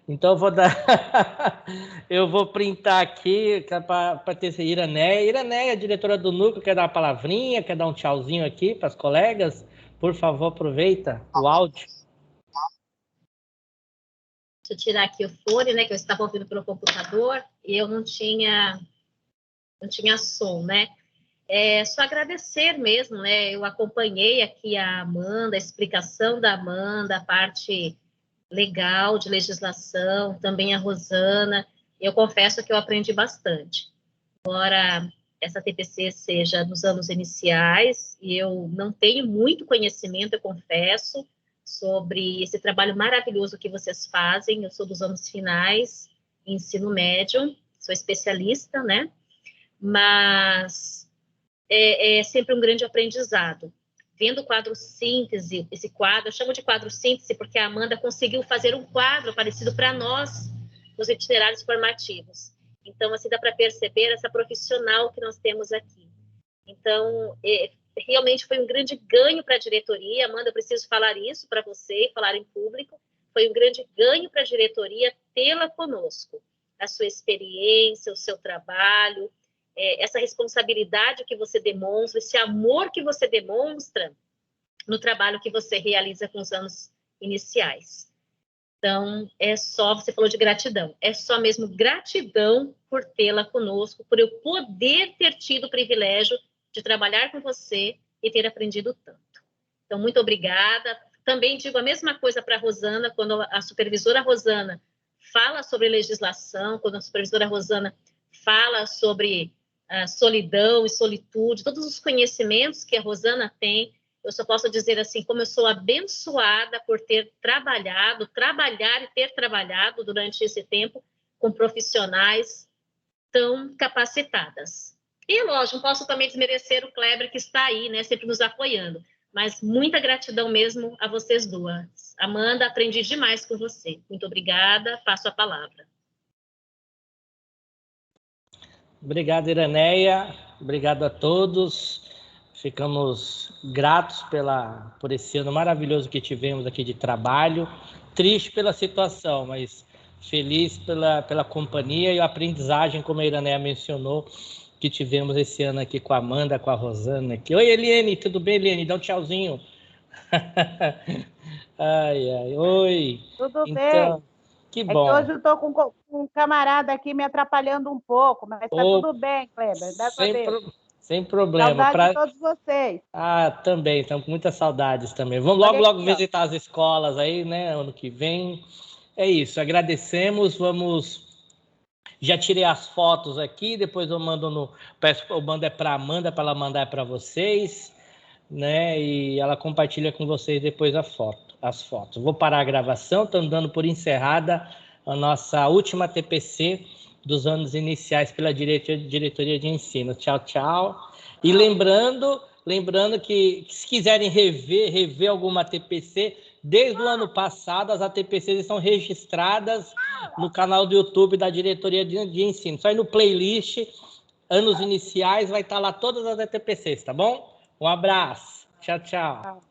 Então eu vou dar... eu vou printar aqui para ter Iraneia. Iraneia, diretora do núcleo, quer dar uma palavrinha, quer dar um tchauzinho aqui para as colegas? Por favor, aproveita o áudio. Deixa eu tirar aqui o fone, né, que eu estava ouvindo pelo computador e eu não tinha som, né? Só agradecer mesmo, né? Eu acompanhei aqui a Amanda, a explicação da Amanda, a parte legal de legislação, também a Rosana. Eu confesso que eu aprendi bastante. Embora essa TPC seja nos anos iniciais, e eu não tenho muito conhecimento, eu confesso, sobre esse trabalho maravilhoso que vocês fazem. Eu sou dos anos finais, ensino médio, sou especialista, né? Mas é sempre um grande aprendizado. Vendo o quadro síntese, esse quadro, eu chamo de quadro síntese porque a Amanda conseguiu fazer um quadro parecido para nós, nos itinerários formativos. Então, assim, dá para perceber essa profissional que nós temos aqui. Então, realmente foi um grande ganho para a diretoria. Amanda, eu preciso falar isso para você, falar em público. Foi um grande ganho para a diretoria tê-la conosco. A sua experiência, o seu trabalho, essa responsabilidade que você demonstra, esse amor que você demonstra no trabalho que você realiza com os anos iniciais. Então, você falou de gratidão, é só mesmo gratidão por tê-la conosco, por eu poder ter tido o privilégio de trabalhar com você e ter aprendido tanto. Então, muito obrigada. Também digo a mesma coisa para a Rosana, quando a supervisora Rosana fala sobre legislação, quando a supervisora Rosana fala sobre solidão e solitude, todos os conhecimentos que a Rosana tem, eu só posso dizer assim, como eu sou abençoada por ter trabalhar e ter trabalhado durante esse tempo com profissionais tão capacitadas. E, lógico, não posso também desmerecer o Kleber, que está aí, né, sempre nos apoiando, mas muita gratidão mesmo a vocês duas. Amanda, aprendi demais com você. Muito obrigada, passo a palavra. Obrigado, Iraneia. Obrigado a todos. Ficamos gratos por esse ano maravilhoso que tivemos aqui de trabalho. Triste pela situação, mas feliz pela companhia e a aprendizagem, como a Iraneia mencionou, que tivemos esse ano aqui com a Amanda, com a Rosana aqui. Oi, Eliane, tudo bem, Eliane? Dá um tchauzinho. Oi. Tudo bem. Que bom. Que hoje eu estou com um camarada aqui me atrapalhando um pouco, mas está tudo bem, Kleber. Sem problema. Saudade de todos vocês. Também, estamos com muitas saudades também. Vamos logo visitar as escolas aí, né? Ano que vem. É isso, agradecemos. Já tirei as fotos aqui, depois eu mando para a Amanda, para ela mandar para vocês, né? E ela compartilha com vocês depois as fotos. Vou parar a gravação, estamos dando por encerrada a nossa última TPC dos anos iniciais pela diretoria de ensino. Tchau, tchau. E lembrando que se quiserem rever alguma TPC, desde o ano passado as ATPCs estão registradas no canal do YouTube da diretoria de ensino. Só ir no playlist, anos iniciais, vai estar lá todas as ATPCs, tá bom? Um abraço. Tchau, tchau.